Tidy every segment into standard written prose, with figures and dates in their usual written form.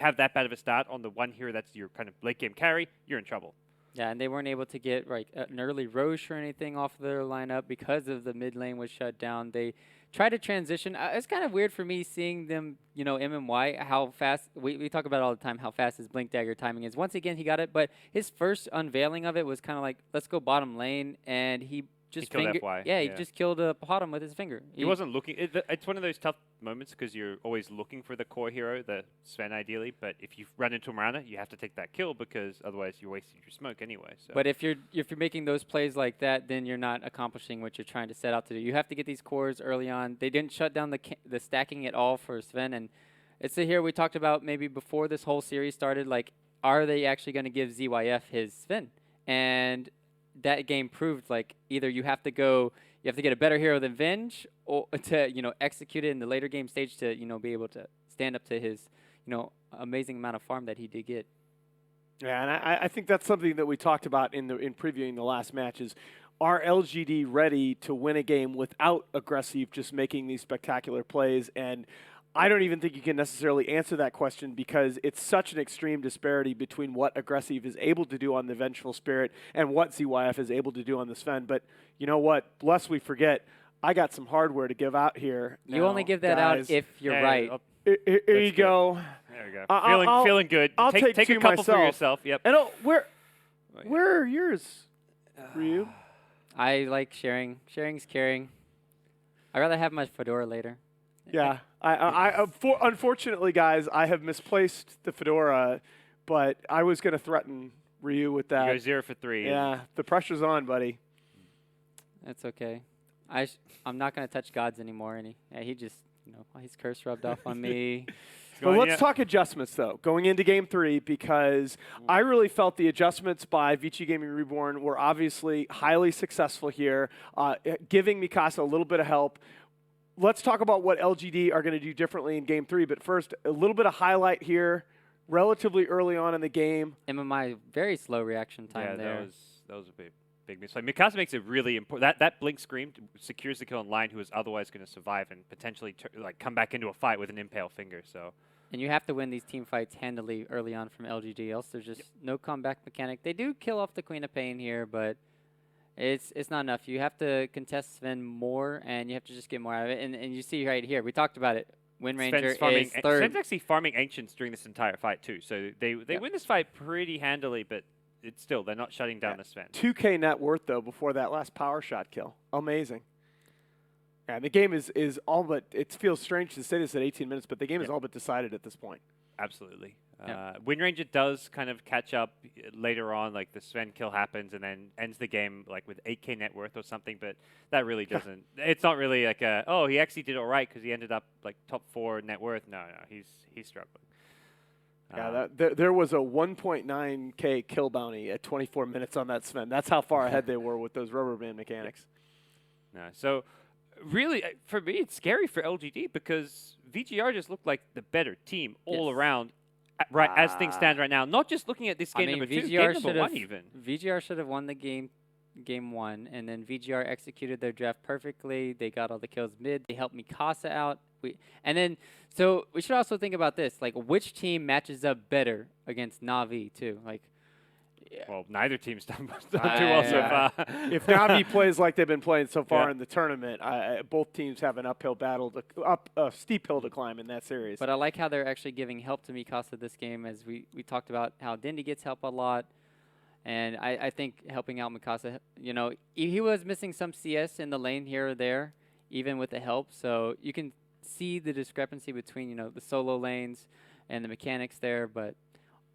have that bad of a start on the one hero that's your kind of late game carry, you're in trouble. Yeah, and they weren't able to get like an early Roche or anything off their lineup because of the mid lane was shut down. They tried to transition. It's kind of weird for me seeing them, MMY, how fast, we talk about it all the time, how fast his Blink Dagger timing is. Once again, he got it, but his first unveiling of it was kind of like, let's go bottom lane, and he just killed FY. Yeah, he just killed a bottom with his finger. He wasn't looking. It's one of those tough moments because you're always looking for the core hero, the Sven ideally. But if you run into Miranda, you have to take that kill because otherwise you're wasting your smoke anyway. So. But if you're making those plays like that, then you're not accomplishing what you're trying to set out to do. You have to get these cores early on. They didn't shut down the stacking at all for Sven, and it's the hero we talked about maybe before this whole series started. Like, are they actually going to give ZYF his Sven? And that game proved like either you have to get a better hero than Venge or to execute it in the later game stage to be able to stand up to his amazing amount of farm that he did get. Yeah, and I think that's something that we talked about in previewing the last matches. Are LGD ready to win a game without Aggressive just making these spectacular plays? And I don't even think you can necessarily answer that question because it's such an extreme disparity between what Aggressive is able to do on the Vengeful Spirit and what ZYF is able to do on the Sven. But you know what? Lest we forget, I got some hardware to give out here. You only give that out if you're right. Here you go. There we go. Feeling good. I'll take a couple myself. for yourself. Yep. And where are yours, Ryu? I like sharing. Sharing's caring. I'd rather have my fedora later. Yeah. Unfortunately, guys, I have misplaced the fedora, but I was going to threaten Ryu with that. You go 0 for 3. Yeah, the pressure's on, buddy. That's okay. I'm not going to touch gods anymore. And he just, his curse rubbed off on me. Well, let's talk adjustments, though, going into Game 3, because I really felt the adjustments by VG.Reborn were obviously highly successful here, giving Mikasa a little bit of help. Let's talk about what LGD are going to do differently in Game 3. But first, a little bit of highlight here, relatively early on in the game. MMI, very slow reaction time there. That was a big miss. Like, Mikasa makes it really important. That blink scream secures the kill on line, who is otherwise going to survive and potentially come back into a fight with an impale finger. So. And you have to win these team fights handily early on from LGD, else there's just no comeback mechanic. They do kill off the Queen of Pain here, but it's not enough. You have to contest Sven more, and you have to just get more out of it. And you see right here, we talked about it. Wind Ranger is third. Sven's actually farming Ancients during this entire fight, too. So they win this fight pretty handily, but it's still, they're not shutting down the Sven. 2K net worth, though, before that last power shot kill. Amazing. And the game is all but, it feels strange to say this at 18 minutes, but the game is all but decided at this point. Absolutely. Wind Ranger does kind of catch up later on, like the Sven kill happens and then ends the game like with 8K net worth or something, but that really doesn't, it's not really like he actually did all right because he ended up like top 4 net worth. No, he's struggling. Yeah, there was a 1.9K kill bounty at 24 minutes on that Sven. That's how far ahead they were with those rubber band mechanics. No, so really, for me, it's scary for LGD because VGR just looked like the better team all around, right as things stand right now. Not just looking at this game number 2, game number 1 even. VGR should have won the game 1, and then VGR executed their draft perfectly. They got all the kills mid. They helped Mikasa out. So we should also think about this, like which team matches up better against Na'Vi too? Like, well, neither team's done too well so far. If Na'Vi plays like they've been playing so far in the tournament, both teams have an uphill battle, a steep hill to climb in that series. But I like how they're actually giving help to Mikasa this game, as we talked about how Dindy gets help a lot. And I think helping out Mikasa, he was missing some CS in the lane here or there, even with the help. So you can see the discrepancy between, the solo lanes and the mechanics there. But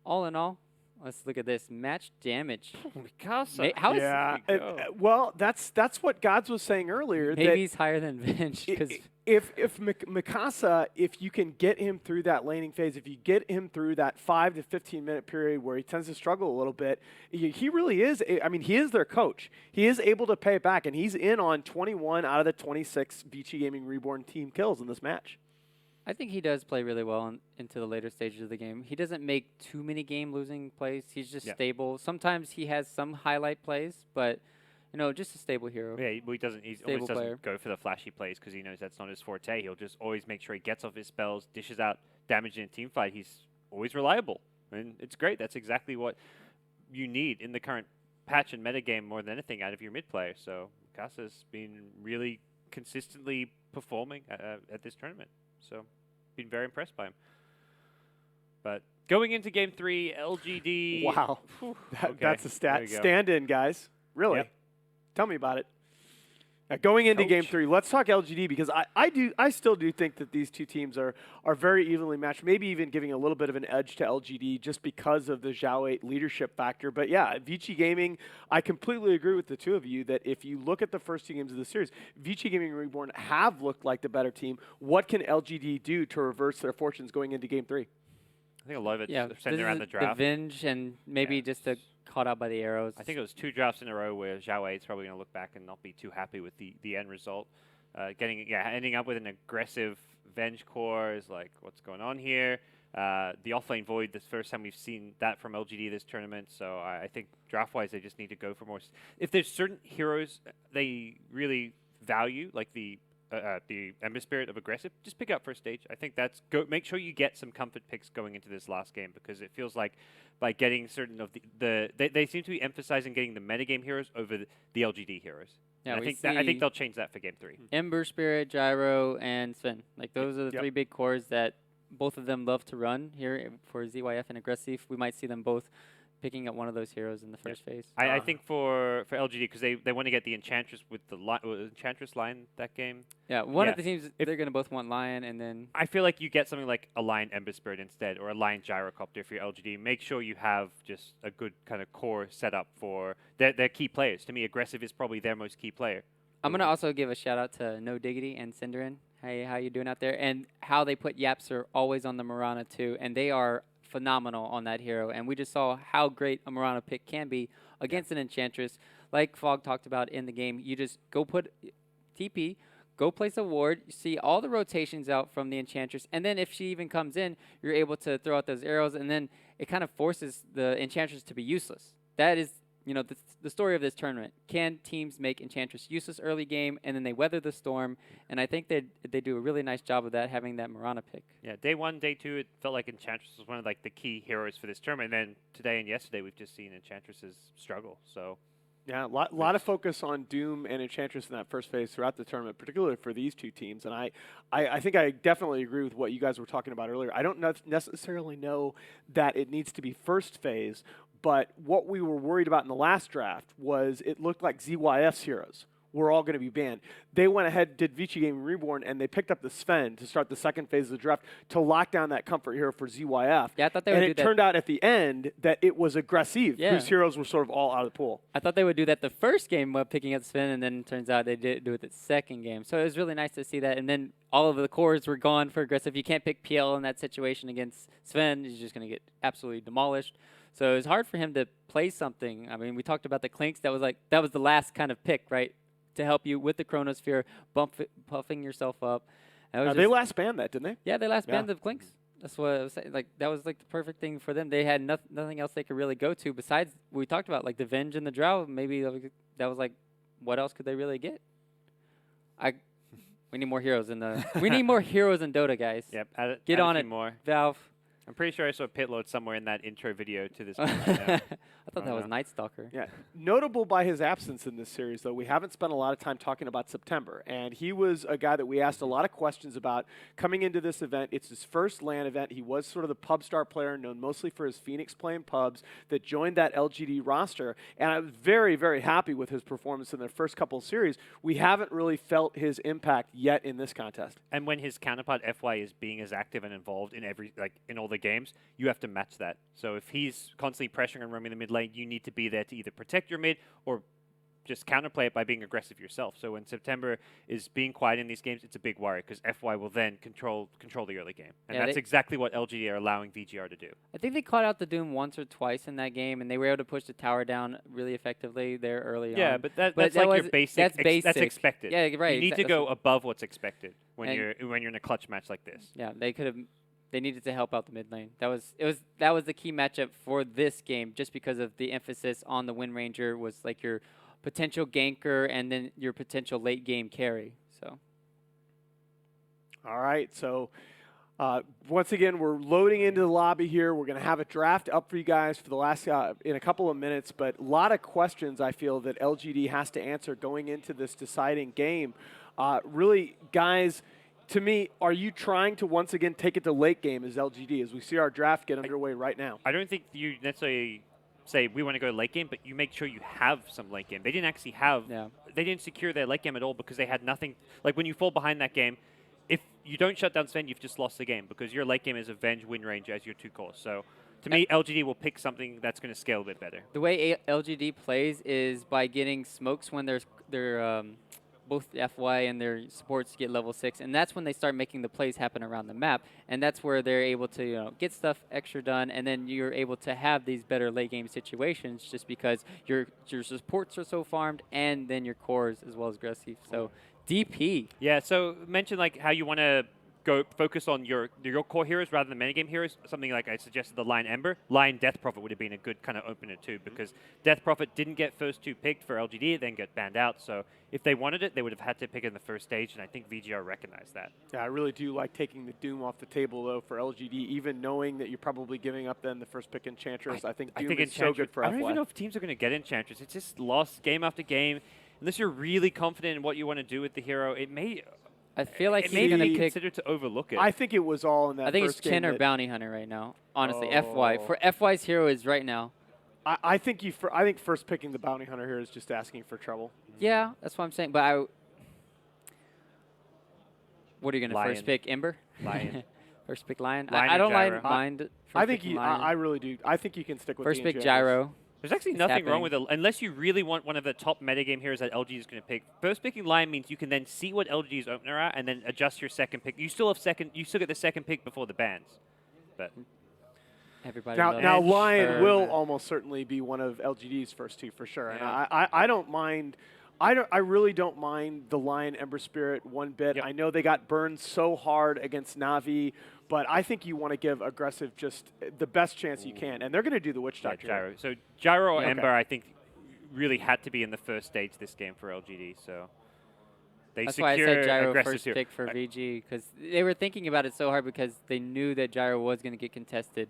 all in all, let's look at this match damage. Mikasa. Well, that's what Gods was saying earlier. Maybe he's higher than Venge. If Mikasa, if you can get him through that laning phase, if you get him through that 5 to 15 minute period where he tends to struggle a little bit, he really is. I mean, he is their coach. He is able to pay it back, and he's in on 21 out of the 26 VG.Reborn team kills in this match. I think he does play really well into the later stages of the game. He doesn't make too many game-losing plays. He's just stable. Sometimes he has some highlight plays, but just a stable hero. Yeah, he doesn't. He always doesn't go for the flashy plays because he knows that's not his forte. He'll just always make sure he gets off his spells, dishes out damage in a team fight. He's always reliable. And it's great. That's exactly what you need in the current patch and metagame more than anything out of your mid player. So Kasa's been really consistently performing at this tournament. So been very impressed by him. But going into Game 3, LGD. Wow. That's a stat. Stand in, guys. Really? Yep. Tell me about it. Going into Coach. Game 3, let's talk LGD because I still do think that these two teams are very evenly matched, maybe even giving a little bit of an edge to LGD just because of the Zhao 8 leadership factor. But yeah, VG Gaming, I completely agree with the two of you that if you look at the first 2 games of the series, VG Gaming and Reborn have looked like the better team. What can LGD do to reverse their fortunes going into Game 3? I think a lot of it's Yeah, centered around the draft. The Venge and maybe just caught out by the arrows. I think it was 2 drafts in a row where Zhao 8's probably going to look back and not be too happy with the end result. Ending up with an aggressive Venge core is like, what's going on here? The offlane Void, the first time we've seen that from LGD this tournament. So I think draft-wise, they just need to go for more. If there's certain heroes they really value, like the Ember Spirit of aggressive, just pick up first stage. I think that's make sure you get some comfort picks going into this last game because it feels like by getting certain of they seem to be emphasizing getting the metagame heroes over the LGD heroes. Yeah, I think they'll change that for Game 3. Ember Spirit, Gyro, and Sven. Like those are the 3 big cores that both of them love to run here for ZYF and aggressive. We might see them both picking up one of those heroes in the first phase. I think for LGD, because they want to get the Enchantress with the Enchantress line that game. Yeah, one of the teams, they're going to both want Lion, and then... I feel like you get something like a Lion Ember Spirit instead, or a Lion Gyrocopter for your LGD. Make sure you have just a good kind of core setup for their key players. To me, aggressive is probably their most key player. I'm going to also give a shout out to No Diggity and Cinderin. Hey, how you doing out there? And how they put Yapster always on the Mirana too, and they are phenomenal on that hero. And we just saw how great a Mirana pick can be against an Enchantress. Like Fog talked about in the game, you just go put TP, go place a ward, you see all the rotations out from the Enchantress, and then if she even comes in, you're able to throw out those arrows, and then it kind of forces the Enchantress to be useless. That is, the story of this tournament. Can teams make Enchantress useless early game, and then they weather the storm? And I think they do a really nice job of that, having that Mirana pick. Yeah, day 1, day 2, it felt like Enchantress was one of the key heroes for this tournament. And then today and yesterday, we've just seen Enchantresses struggle. So. Yeah, a lot of focus on Doom and Enchantress in that first phase throughout the tournament, particularly for these two teams. And I think I definitely agree with what you guys were talking about earlier. I don't necessarily know that it needs to be first phase, but what we were worried about in the last draft was it looked like ZYF's heroes were all going to be banned. They went ahead, did VG Gaming Reborn, and they picked up the Sven to start the second phase of the draft to lock down that comfort hero for ZYF. Yeah, I thought they would do that. And it turned out at the end that it was aggressive, whose heroes were sort of all out of the pool. I thought they would do that the first game while picking up Sven, and then it turns out they did do it the second game. So it was really nice to see that. And then all of the cores were gone for aggressive. You can't pick PL in that situation against Sven. He's just going to get absolutely demolished. So it was hard for him to play something. I mean, we talked about the Clinks. That was the last kind of pick, right? To help you with the Chronosphere, puffing yourself up. They last banned that, didn't they? Yeah, they last banned the Clinks. That's what I was saying. Like, that was like the perfect thing for them. They had nothing else they could really go to besides what we talked about, like the Venge and the Drow. Maybe that was like, what else could they really get? We need more heroes in the. We need more heroes in Dota, guys. Yep, get on it, more. Valve. I'm pretty sure I saw Pitload somewhere in that intro video to this. Right I thought that was Night Stalker. Yeah, notable by his absence in this series, though, we haven't spent a lot of time talking about September, and he was a guy that we asked a lot of questions about coming into this event. It's his first LAN event. He was sort of the pub star player, known mostly for his Phoenix play in pubs, that joined that LGD roster, and I was very, very happy with his performance in their first couple of series. We haven't really felt his impact yet in this contest. And when his counterpart FY is being as active and involved in in all the games, you have to match that. So if he's constantly pressuring and roaming the mid lane, you need to be there to either protect your mid or just counterplay it by being aggressive yourself. So when September is being quiet in these games, it's a big worry because FY will then control the early game. And that's exactly what LGD are allowing VGR to do. I think they caught out the Doom once or twice in that game, and they were able to push the tower down really effectively there early on. Yeah, but that's like your basic. That's basic. That's expected. Yeah, right. You need to go above what's expected when you're in a clutch match like this. Yeah, they could have. They needed to help out the mid lane. That was the key matchup for this game, just because of the emphasis on the Wind Ranger was like your potential ganker and then your potential late game carry. So. All right, so Once again, we're loading into the lobby here. We're going to have a draft up for you guys for the last in a couple of minutes, but a lot of questions I feel that LGD has to answer going into this deciding game. Really, guys, to me, are you trying to once again take it to late game as LGD as we see our draft get underway right now? I don't think you necessarily say we want to go late game, but you make sure you have some late game. They didn't actually have, they didn't secure their late game at all because they had nothing. Like when you fall behind that game, if you don't shut down Sven, you've just lost the game because your late game is Avenge, Win Range as your 2 cores. So to me, LGD will pick something that's going to scale a bit better. The way LGD plays is by getting smokes when they're both FY and their supports get level 6, and that's when they start making the plays happen around the map, and that's where they're able to get stuff extra done, and then you're able to have these better late game situations just because your supports are so farmed, and then your cores as well as aggressive. So DP. Yeah, so mention like how you want to go focus on your core heroes rather than metagame heroes. Something like I suggested the Lion Ember. Lion Death Prophet would have been a good kind of opener too because Death Prophet didn't get first 2 picked for LGD, then get banned out. So if they wanted it, they would have had to pick it in the first stage, and I think VGR recognized that. Yeah, I really do like taking the Doom off the table though for LGD, even knowing that you're probably giving up then the first pick Enchantress. I think Doom is so good for FY. I don't even know if teams are going to get Enchantress. It's just lost game after game. Unless you're really confident in what you want to do with the hero, it may. I feel like he's going to consider to overlook it. I think it was all in that. I think first it's Chen game or Bounty Hunter right now. Honestly, FY for FY's hero is right now. I think I think first picking the Bounty Hunter here is just asking for trouble. Yeah, that's what I'm saying. But what are you going to first pick? Ember. Lion. First pick Lion. Lion I don't mind. I think I really do. I think you can stick with first pick Gyro. There's actually nothing wrong with it, unless you really want one of the top metagame heroes that LG is going to pick. First picking Lion means you can then see what LG's opener are and then adjust your second pick. You still have you still get the second pick before the bans. But everybody now Lion will almost certainly be one of LGD's first 2 for sure. Yeah. And I don't mind. I really don't mind the Lion Ember Spirit one bit. Yep. I know they got burned so hard against Na'Vi, but I think you want to give aggressive just the best chance you can, and they're going to do the Witch Doctor. Gyro. So Gyro or Ember, I think, really had to be in the first stage this game for LGD. So that's why I said Gyro first pick for VG, because they were thinking about it so hard because they knew that Gyro was going to get contested.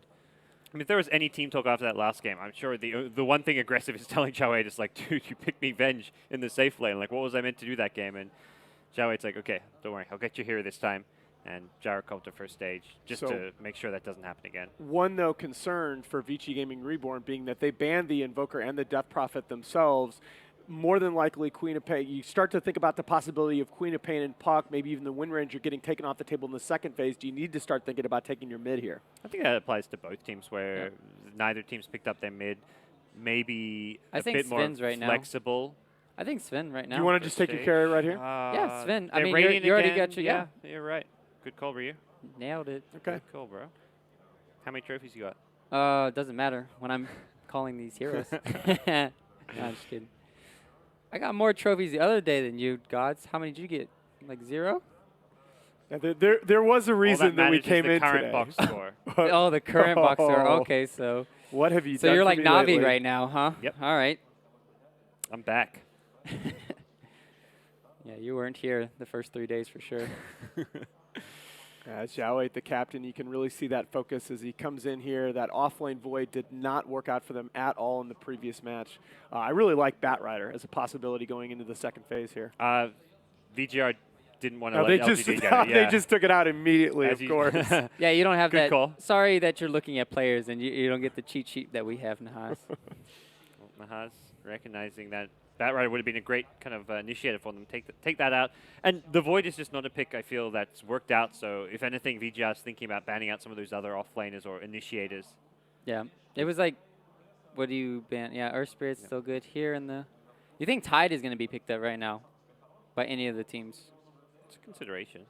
I mean, if there was any team talk after that last game, I'm sure the one thing aggressive is telling Xiao Wei just like, dude, you picked me Venge in the safe lane. Like, what was I meant to do that game? And Xiao Wei's like, okay, don't worry, I'll get you here this time. And Gyro called to first stage just to make sure that doesn't happen again. One, though, concern for VG.Reborn being that they banned the Invoker and the Death Prophet themselves. More than likely, Queen of Pain. You start to think about the possibility of Queen of Pain and Puck, maybe even the Wind Ranger getting taken off the table in the second phase. Do you need to start thinking about taking your mid here? I think that applies to both teams where neither team's picked up their mid. Maybe a bit more flexible. I think Sven right now. You want to just take your carry right here? Yeah, Sven. I mean, you already got your Yeah, you're right. Good call, Ryu. Nailed it. Okay. Good call, bro. How many trophies you got? Doesn't matter when I'm calling these heroes. No, I'm just kidding. I got more trophies the other day than you, Gods. How many did you get? Like 0? Yeah, there was a reason that we came in current today. Box score. Oh, the current box score. Okay, so. What have you done? So you're like Na'Vi lately? right now, huh? Yep. All right. I'm back. Yeah, you weren't here the first 3 days for sure. Xiao Wei, the captain, you can really see that focus as he comes in here. That offlane void did not work out for them at all in the previous match. I really like Batrider as a possibility going into the second phase here. VGR didn't want to let LGD get it. Yeah. They just took it out immediately, of course. Yeah, you don't have Good that. Call. Sorry that you're looking at players and you don't get the cheat sheet that we have, Nahas. Well, Nahas recognizing that Batrider would have been a great kind of initiator for them. Take that out. And the Void is just not a pick, I feel, that's worked out. So if anything, VGR is thinking about banning out some of those other offlaners or initiators. Yeah. It was like, what do you ban? Yeah, Earth Spirit's still good here in the... You think Tide is going to be picked up right now by any of the teams? It's a consideration.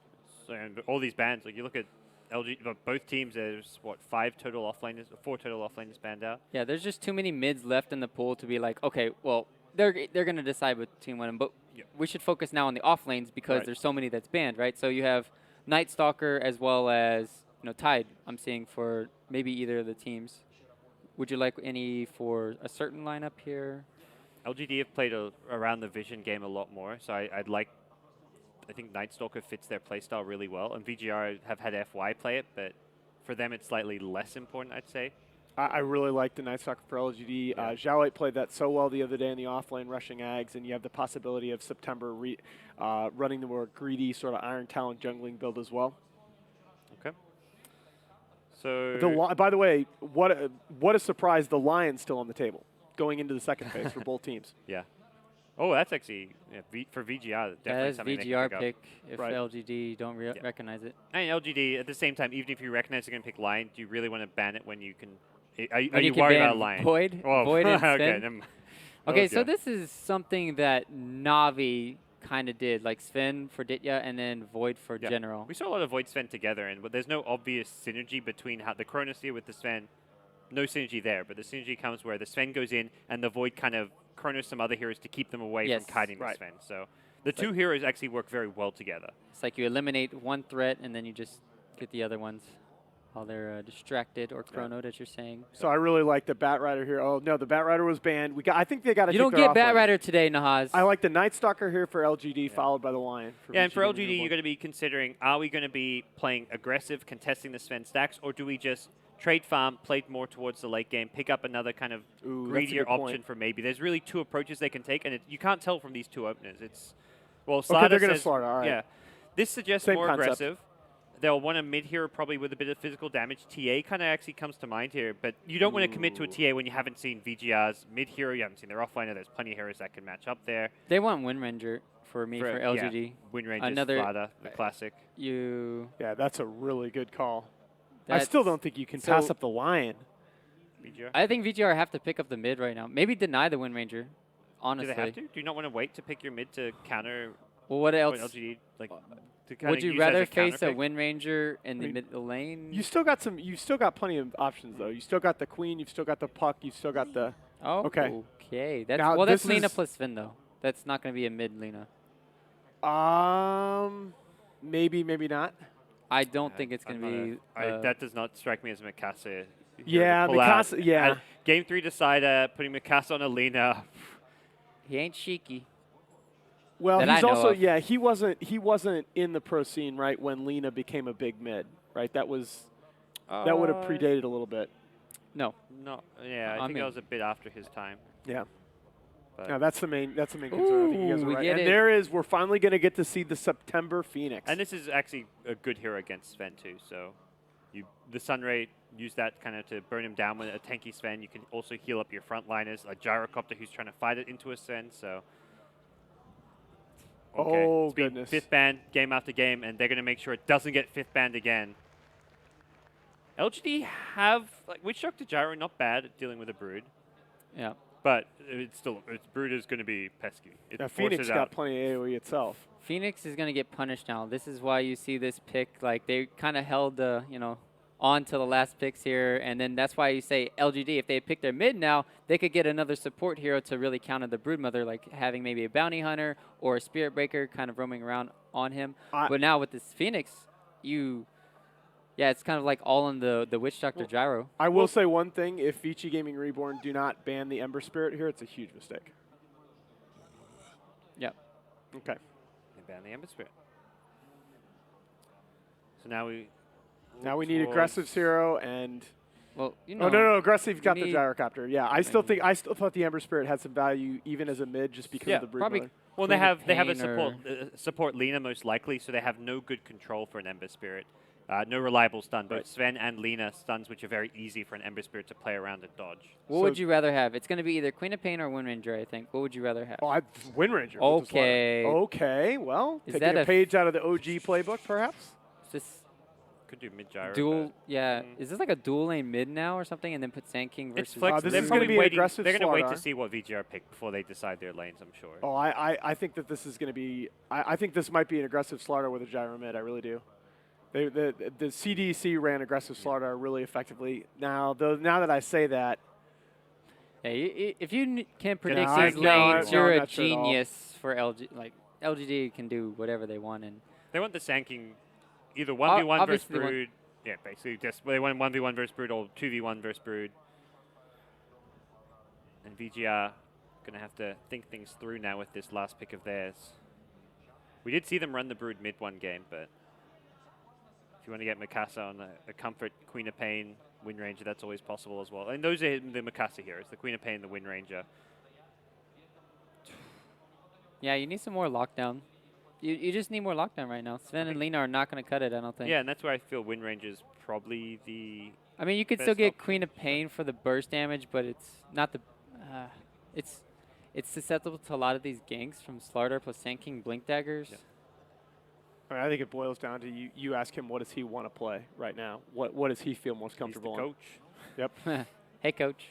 So, and all these bans, like you look at LG, both teams, there's what, 4 total offlaners banned out. Yeah, there's just too many mids left in the pool to be like, okay, well, they're going to decide between one, but we should focus now on the off lanes because there's so many that's banned, right? So you have Night Stalker as well as Tide. I'm seeing for maybe either of the teams. Would you like any for a certain lineup here? LGD have played around the vision game a lot more, so I'd like I think Night Stalker fits their playstyle really well, and VGR have had FY play it, but for them it's slightly less important, I'd say. I really like the Night Stalker for LGD. Yeah. Zhao played that so well the other day in the offlane rushing Ags, and you have the possibility of September running the more greedy sort of Iron Talon jungling build as well. Okay. So By the way, what a surprise, the Lion's still on the table going into the second phase for both teams. yeah. Oh, that's actually for VGR. Definitely That is something they can VGR pick up. pick if Right. LGD don't recognize it. And LGD, at the same time, even if you recognize they're going to pick Lion, do you really want to ban it when you can? Are When you can worried ban about Lion? Void? Oh, Void and okay. Sven? never mind. Okay, Oh, so dear. this is something that Navi kind of did, like Sven for Ditya and then Void for Yeah. General. We saw a lot of Void Sven together, but there's no obvious synergy between how the Chronosphere with the Sven. No synergy there, but the synergy comes where the Sven goes in and the Void kind of chronos some other heroes to keep them away Yes. from kiting Right. the Sven. So the two heroes actually work very well together. It's like you eliminate one threat and then you just get the other ones while they're distracted or chronoed, as you're saying. So I really like the Bat Rider here. Oh no, the Bat Rider was banned. I think they got to. You don't get Bat Rider today, Nahaz. I like the Night Stalker here for LGD, followed by the Lion. Yeah, and for VG LGD, you're Reborn. going to be considering, are we going to be playing aggressive, contesting the Sven stacks, or do we just trade farm, play more towards the late game, pick up another kind of Ooh, that's a greedier good point. option for maybe? There's really two approaches they can take, and you can't tell from these two openers. It's, well, Okay, Slaughter they're going to says, Slaughter. All right. yeah. This suggests Same more concept. aggressive. They'll want a mid hero probably with a bit of physical damage. TA kind of actually comes to mind here, but you don't want to commit to a TA when you haven't seen VGR's mid hero, you haven't seen their offlaner. There's plenty of heroes that can match up there. They want Wind Ranger for me for LGD. Yeah, Wind Ranger, Another- Slaughter, the classic. You. Yeah, that's a really good call. I That's- still don't think you can so- pass up the Lion. VGR. I think VGR have to pick up the mid right now. Maybe deny the Wind Ranger. Do Honestly. they have to? Do you not want to wait to pick your mid to counter Well, what else? LGD? Like, to kinda Would you use as rather a counter face a pick? Wind Ranger in the mean, mid lane? You still got some. You still got plenty of options though. You still got the Queen. You've still got the Puck. You've still got the. Oh, Okay. Okay. That's Now, well. That's this Lena is- plus Sven though. That's not going to be a mid Lena. Maybe, maybe not. I don't think it's going to be. that does not strike me as Mikasa. Yeah, Mikasa. Yeah. Game 3 decider, putting Mikasa on a Lena. He ain't cheeky. Well, that I he's know also of. He wasn't in the pro scene right when Lena became a big mid. Right. That would have predated a little bit. No. No, yeah, I I think mean- that was a bit after his time. Yeah. But No, that's the main concern. I think you guys Ooh, are we right. get And it. we're finally going to get to see the September Phoenix. And this is actually a good hero against Sven too. So, the Sunray, use that kind of to burn him down with a tanky Sven. You can also heal up your frontliners, a gyrocopter who's trying to fight it into a Sven. So, okay. Oh, It's been goodness. 5th banned game after game, and they're going to make sure it doesn't get 5th banned again. LGD have Witch Doctor Gyro, not bad at dealing with a Brood, Yeah. but its Brood is going to be pesky. It Now, forces Phoenix out. got plenty of AoE itself. Phoenix is going to get punished now. This is why you see this pick. Like they kind of held on to the last picks here, and then that's why you say LGD. If they had picked their mid now, they could get another support hero to really counter the Broodmother, like having maybe a Bounty Hunter or a Spirit Breaker kind of roaming around on him. But now with this Phoenix, it's kind of like all in the Witch Doctor Gyro. I will say one thing: if VG.Reborn do not ban the Ember Spirit here, it's a huge mistake. Yep. Okay. They ban the Ember Spirit. So now we need aggressive hero and. Well, no, aggressive got the need- gyrocopter. Yeah, I still thought the Ember Spirit had some value even as a mid just because of the Brood probably. Mother. Well, Queen they of have a Pain support Lena most likely, so they have no good control for an Ember Spirit. No reliable stun. Both Right. Sven and Lena stuns, which are very easy for an Ember Spirit to play around and dodge. What So- would you rather have? It's going to be either Queen of Pain or Wind Ranger, I think. What would you rather have? Oh, Wind Ranger. with the Slaughter. Okay. Okay. Well, Is taking that a a page out of the OG playbook, perhaps. Is this Could do mid gyro. dual? but Yeah. Is this like a dual lane mid now or something, and then put Sand King versus? It's flexible. this They're is gonna probably be an waiting. aggressive They're going to wait to Slaughter. see what VGR pick before they decide their lanes, I'm sure. Oh, I think that this is going to be. I think this might be an aggressive Slaughter with a gyro mid. I really do. The CDC ran aggressive Slaughter really effectively. Now that I say that, Yeah, if you can predict I- these no, I- lanes, no, you're I'm a not sure at all. genius for LG. Like LGD can do whatever they want, and They want the Sand King either 1v1 versus obviously they want- Brood. Yeah, basically just they want 1v1 versus Brood or 2v1 versus Brood. And VGR going to have to think things through now with this last pick of theirs. We did see them run the Brood mid one game, but if you want to get Mikasa on a comfort Queen of Pain Wind Ranger, that's always possible as well. And those are the Mikasa heroes, the Queen of Pain, the Wind Ranger. Yeah, you need some more lockdown. You just need more lockdown right now. Sven and Lena are not going to cut it, I don't think. Yeah, and that's where I feel Wind Ranger is probably the I mean, you could best still get option. Queen of Pain for the burst damage, but it's not the... it's susceptible to a lot of these ganks from Slardar plus Sand King Blink Daggers. Yeah. I mean, I think it boils down to you ask him what does he want to play right now? What does he feel most comfortable He's the coach. Yep. Hey, coach.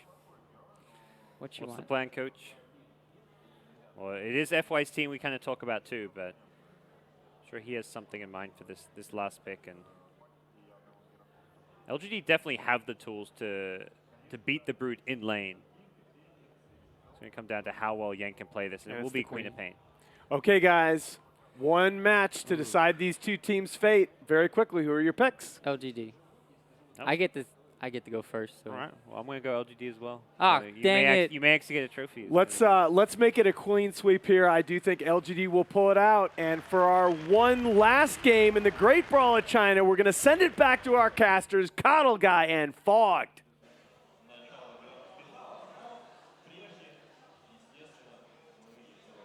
What you What's want? the plan, coach? Well, it is FY's team we kind of talk about too, but I'm sure he has something in mind for this last pick. And LGD definitely have the tools to beat the Brood in lane. It's going to come down to how well Yang can play this, and it will be Queen of Pain. Okay, guys. One match to decide these two teams' fate. Very quickly, who are your picks? LGD. Oh. I get to go first. So. All right. Well, I'm going to go LGD as well. Ah, you dang it. You may actually get a trophy. Let's make it a clean sweep here. I do think LGD will pull it out. And for our one last game in the Great Brawl of China, we're going to send it back to our casters, KotLGuy and Fogged.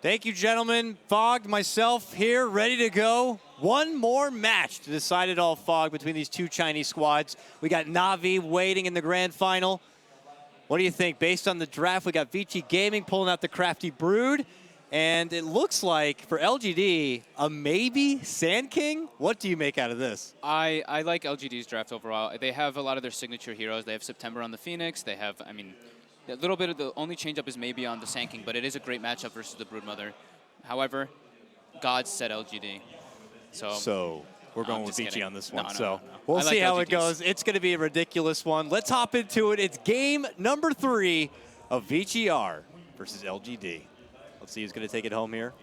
Thank you, gentlemen. Fogged, myself here, ready to go. One more match to decide it all, Fogged, between these two Chinese squads. We got Na'Vi waiting in the grand final. What do you think? Based on the draft, we got VG Gaming pulling out the Crafty Brood. And it looks like, for LGD, a maybe Sand King? What do you make out of this? I like LGD's draft overall. They have a lot of their signature heroes. They have September on the Phoenix. They have, I mean, a little bit of the only change-up is maybe on the Sand King, but it is a great matchup versus the Broodmother. However, God said LGD. So we're going with VG kidding. on this one. No. We'll see how it LGDs. goes. It's going to be a ridiculous one. Let's hop into it. It's game number 3 of VGR versus LGD. Let's see who's going to take it home here.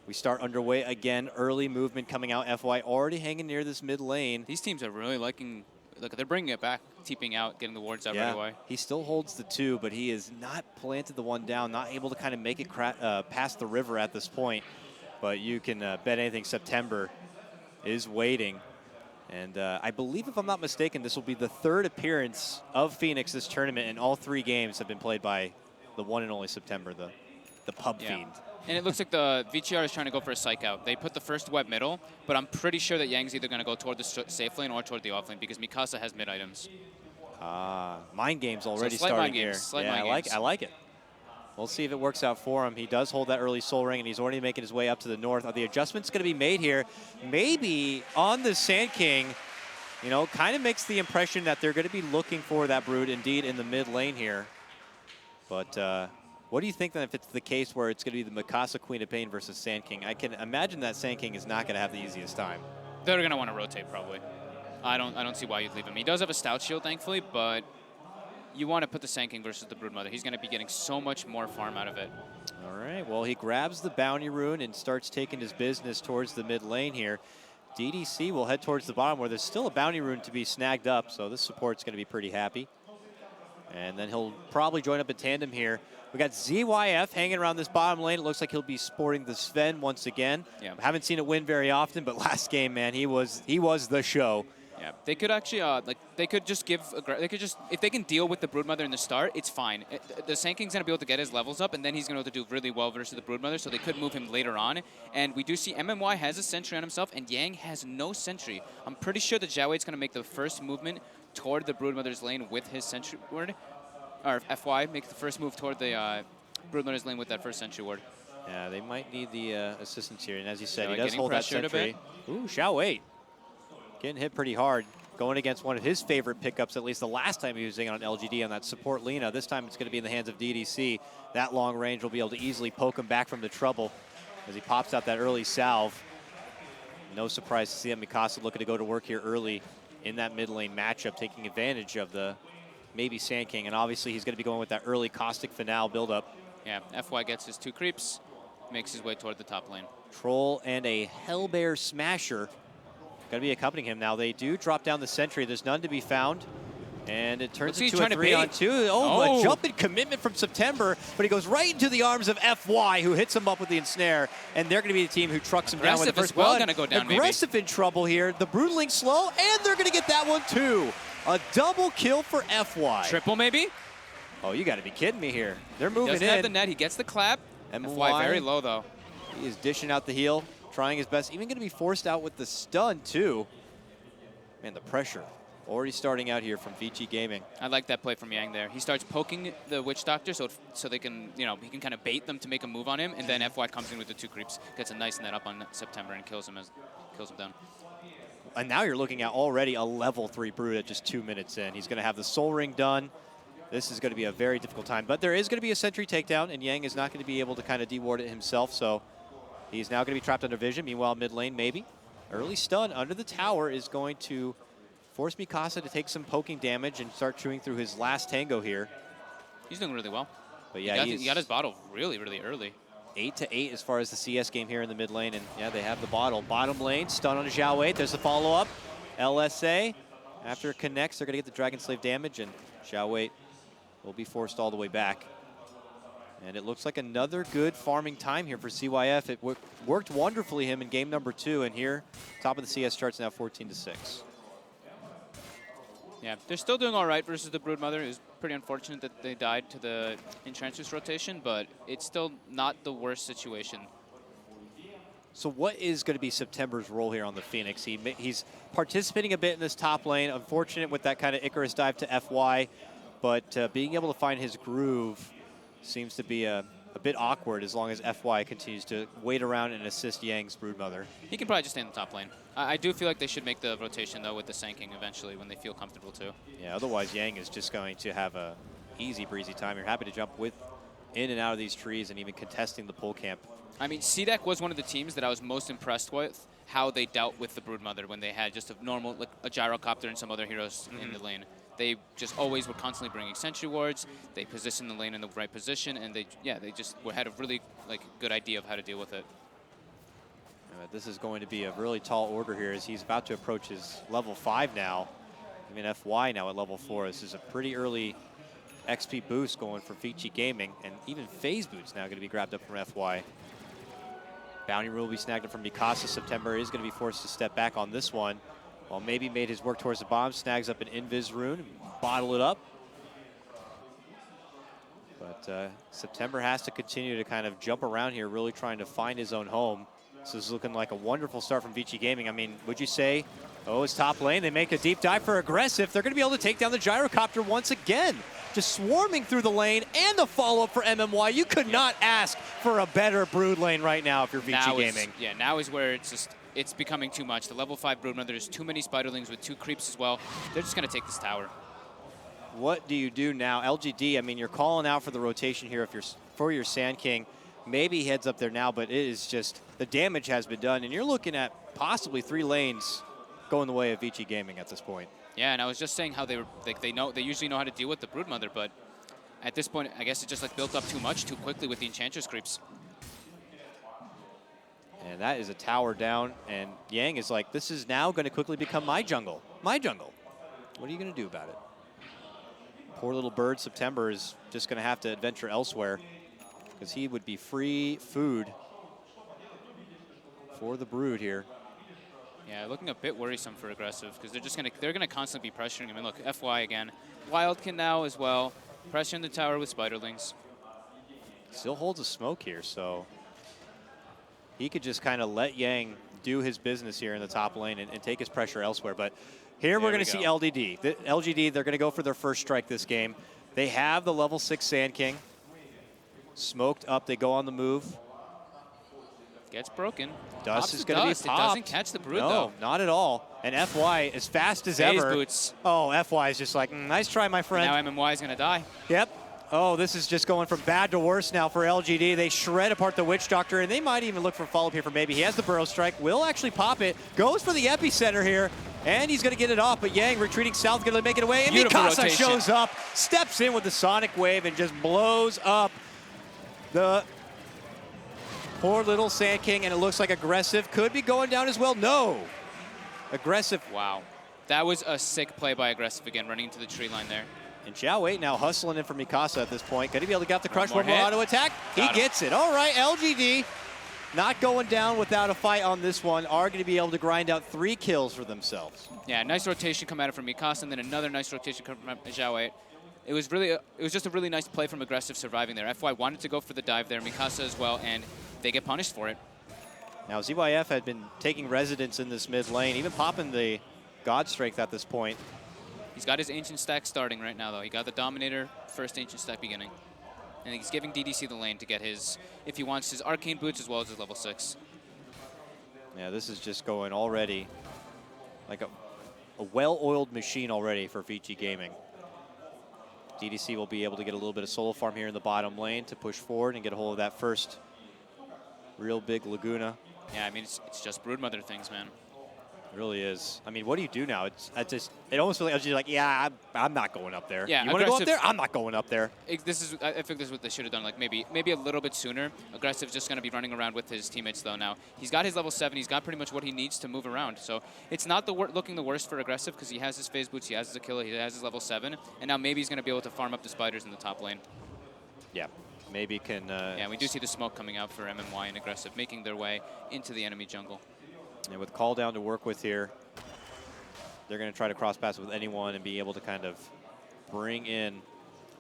We start underway again. Early movement coming out. FY already hanging near this mid lane. These teams are really liking, look, they're bringing it back, TPing out, getting the wards out right away. He still holds the 2, but he has not planted the 1 down, not able to kind of make it past the river at this point. But you can bet anything September is waiting. And I believe, if I'm not mistaken, this will be the 3rd appearance of Phoenix this tournament, and all 3 games have been played by the one and only September, the pub fiend. And it looks like the VGR is trying to go for a psych out. They put the first web middle, but I'm pretty sure that Yang's either going to go toward the safe lane or toward the off lane because Mikasa has mid items. Mind games already slight starting mind here. games, slight Yeah, mind games. I like it. We'll see if it works out for him. He does hold that early soul ring, and he's already making his way up to the north. Are the adjustments going to be made here? Maybe on the Sand King, you know, kind of makes the impression that they're going to be looking for that Brood indeed in the mid lane here. But what do you think then if it's the case where it's going to be the Mikasa Queen of Pain versus Sand King? I can imagine that Sand King is not going to have the easiest time. They're going to want to rotate probably. I don't see why you'd leave him. He does have a stout shield, thankfully, but you want to put the Sand King versus the Broodmother. He's going to be getting so much more farm out of it. All right, well, he grabs the bounty rune and starts taking his business towards the mid lane here. DDC will head towards the bottom where there's still a bounty rune to be snagged up, so this support's going to be pretty happy. And then he'll probably join up in tandem here. We got ZYF hanging around this bottom lane. It looks like he'll be sporting the Sven once again. Yeah. Haven't seen it win very often, but last game, man, he was the show. Yeah, they could actually, they could just if they can deal with the Broodmother in the start, it's fine. The Sand King's going to be able to get his levels up, and then he's going to be able to do really well versus the Broodmother, so they could move him later on. And we do see MMY has a sentry on himself, and Yang has no sentry. I'm pretty sure that Jiaowei's going to make the first movement toward the Broodmother's lane with his sentry ward, or FY make the first move toward the Broodmother's lane with that first sentry ward. Yeah, they might need the assistance here, and as you said, So he does getting hold that pressured a sentry. Ooh, Xiaowei getting hit pretty hard. Going against one of his favorite pickups, at least the last time he was using it on LGD on that support Lena. This time it's going to be in the hands of DDC. That long range will be able to easily poke him back from the trouble as he pops out that early salve. No surprise to see that Mikasa looking to go to work here early in that mid lane matchup, taking advantage of the maybe Sand King. And obviously he's going to be going with that early caustic finale buildup. Yeah, FY gets his 2 creeps, makes his way toward the top lane. Troll and a Hellbear Smasher going to be accompanying him now. They do drop down the sentry. There's none to be found. And it turns Looks like he's into a trying to 3-on-2. Oh, a jumping commitment from September, but he goes right into the arms of FY, who hits him up with the ensnare, and they're going to be the team who trucks him down with the first blood. Gonna go down, Aggressive in trouble here. The Broodling slow, and they're going to get that one too. A double kill for FY. Triple maybe? Oh, you got to be kidding me here. They're moving Doesn't in. have the net. He gets the clap. FY very low though. He is dishing out the heel, trying his best. Even going to be forced out with the stun too. Man, the pressure. Already starting out here from VG Gaming. I like that play from Yang there. He starts poking the Witch Doctor so they can, he can kind of bait them to make a move on him, and then FY comes in with the 2 creeps, gets a nice net up on September and kills him down. And now you're looking at already a level 3 Brood at just 2 minutes in. He's going to have the Soul Ring done. This is going to be a very difficult time, but there is going to be a sentry takedown, and Yang is not going to be able to kind of deward it himself, so he's now going to be trapped under vision. Meanwhile, mid lane, maybe. Early stun under the tower is going to force Mikasa to take some poking damage and start chewing through his last tango here. He's doing really well. But yeah, he got his bottle really, really early. 8-8 as far as the CS game here in the mid lane, and yeah, they have the bottle. Bottom lane, stun on Zhao Wei. There's the follow-up. LSA, after it connects, they're going to get the Dragon Slave damage, and Zhao Wei will be forced all the way back. And it looks like another good farming time here for CYF. It worked wonderfully him in game number 2, and here, top of the CS charts now 14-6. Yeah, they're still doing all right versus the Broodmother. It was pretty unfortunate that they died to the Enchantress rotation, but it's still not the worst situation. So what is going to be September's role here on the Phoenix? He's participating a bit in this top lane. Unfortunate with that kind of Icarus dive to FY, but being able to find his groove seems to be a bit awkward as long as FY continues to wait around and assist Yang's Broodmother. He can probably just stay in the top lane. I do feel like they should make the rotation, though, with the Sanking eventually when they feel comfortable, too. Yeah, otherwise Yang is just going to have a easy breezy time. You're happy to jump in and out of these trees and even contesting the pole camp. I mean, CDEC was one of the teams that I was most impressed with how they dealt with the Broodmother when they had just a normal, like a Gyrocopter and some other heroes in the lane. They just always were constantly bringing sentry wards. They positioned the lane in the right position, and they just had a really good idea of how to deal with it. This is going to be a really tall order here as he's about to approach his level 5 now. Even FY now at level 4. This is a pretty early XP boost going for VG Gaming, and even Phase Boots now going to be grabbed up from FY. Bounty Rule will be snagged up from Mikasa. September is going to be forced to step back on this one. While maybe made his work towards the bomb, snags up an Invis rune, bottle it up. But September has to continue to kind of jump around here, really trying to find his own home. So this is looking like a wonderful start from VG Gaming. I mean, would you say, it's top lane, they make a deep dive for aggressive. They're going to be able to take down the Gyrocopter once again. Just swarming through the lane and the follow-up for MMY. You could not ask for a better Brood lane right now if you're VG Gaming. Now is where it's becoming too much. The level 5 Broodmother, there's too many Spiderlings with 2 creeps as well. They're just going to take this tower. What do you do now? LGD, I mean, you're calling out for the rotation here for your Sand King. Maybe he heads up there now, but it is just, the damage has been done, and you're looking at possibly 3 lanes going the way of VG Gaming at this point. Yeah, and I was just saying how they usually know how to deal with the Broodmother, but at this point, I guess it just built up too much too quickly with the Enchantress creeps. And that is a tower down, and Yang is like, this is now going to quickly become my jungle. My jungle. What are you going to do about it? Poor little bird September is just going to have to adventure elsewhere because he would be free food for the Brood here. Yeah, looking a bit worrisome for aggressive because they're gonna constantly be pressuring him. And look, FY again, Wildkin now as well, pressuring the tower with Spiderlings. Still holds a smoke here, so he could just kind of let Yang do his business here in the top lane and take his pressure elsewhere. But here we're going to see LGD. The LGD, they're going to go for their first strike this game. They have the level 6 Sand King. Smoked up, they go on the move. Gets broken. Dust is going to be popped. It doesn't catch the Brood, though. No, not at all. And FY, as fast as ever. Boots. Oh, FY is just like, nice try, my friend. Now MMY is going to die. Yep. Oh, this is just going from bad to worse now for LGD. They shred apart the Witch Doctor, and they might even look for follow-up here for maybe. He has the Burrow Strike, will actually pop it, goes for the epicenter here, and he's going to get it off, but Yang retreating south, going to make it away, and Beautiful Mikasa rotation. shows up, steps in with the Sonic Wave, and just blows up the poor little Sand King, and it looks like aggressive could be going down as well. No. Aggressive. Wow. That was a sick play by Aggressive again, running into the tree line there. And Xiao Wei now hustling in for Mikasa at this point. Going to be able to get the crush. One One more more hit. auto attack. He gets it. All right, LGD not going down without a fight on this one. Are going to be able to grind out 3 kills for themselves. Yeah, nice rotation come out of from Mikasa, and then another nice rotation come from Xiao Wei. It was just a really nice play from Aggressive surviving there. FY wanted to go for the dive there, Mikasa as well, and they get punished for it. Now ZYF had been taking residence in this mid lane, even popping the God Strength at this point. He's got his Ancient Stack starting right now, though. He got the Dominator, first Ancient Stack beginning. And he's giving DDC the lane to get his, if he wants, his Arcane Boots as well as his level 6. Yeah, this is just going already like a well-oiled machine already for VG Gaming. DDC will be able to get a little bit of solo farm here in the bottom lane to push forward and get a hold of that first real big Laguna. Yeah, I mean, it's just Broodmother things, man. It really is. I mean, what do you do now? It almost feels like I was like, yeah, I'm not going up there. Yeah, you want to go up there? I'm not going up there. I think this is what they should have done. Like maybe a little bit sooner. Aggressive's just going to be running around with his teammates though. Now he's got his level 7. He's got pretty much what he needs to move around. So it's not looking the worst for Aggressive because he has his phase boots, he has his Aquila, he has his level 7, and now maybe he's going to be able to farm up the spiders in the top lane. Yeah, maybe can. Yeah, we do see the smoke coming out for MMY and Aggressive making their way into the enemy jungle. And with Call Down to work with here, they're going to try to cross paths with anyone and be able to kind of bring in.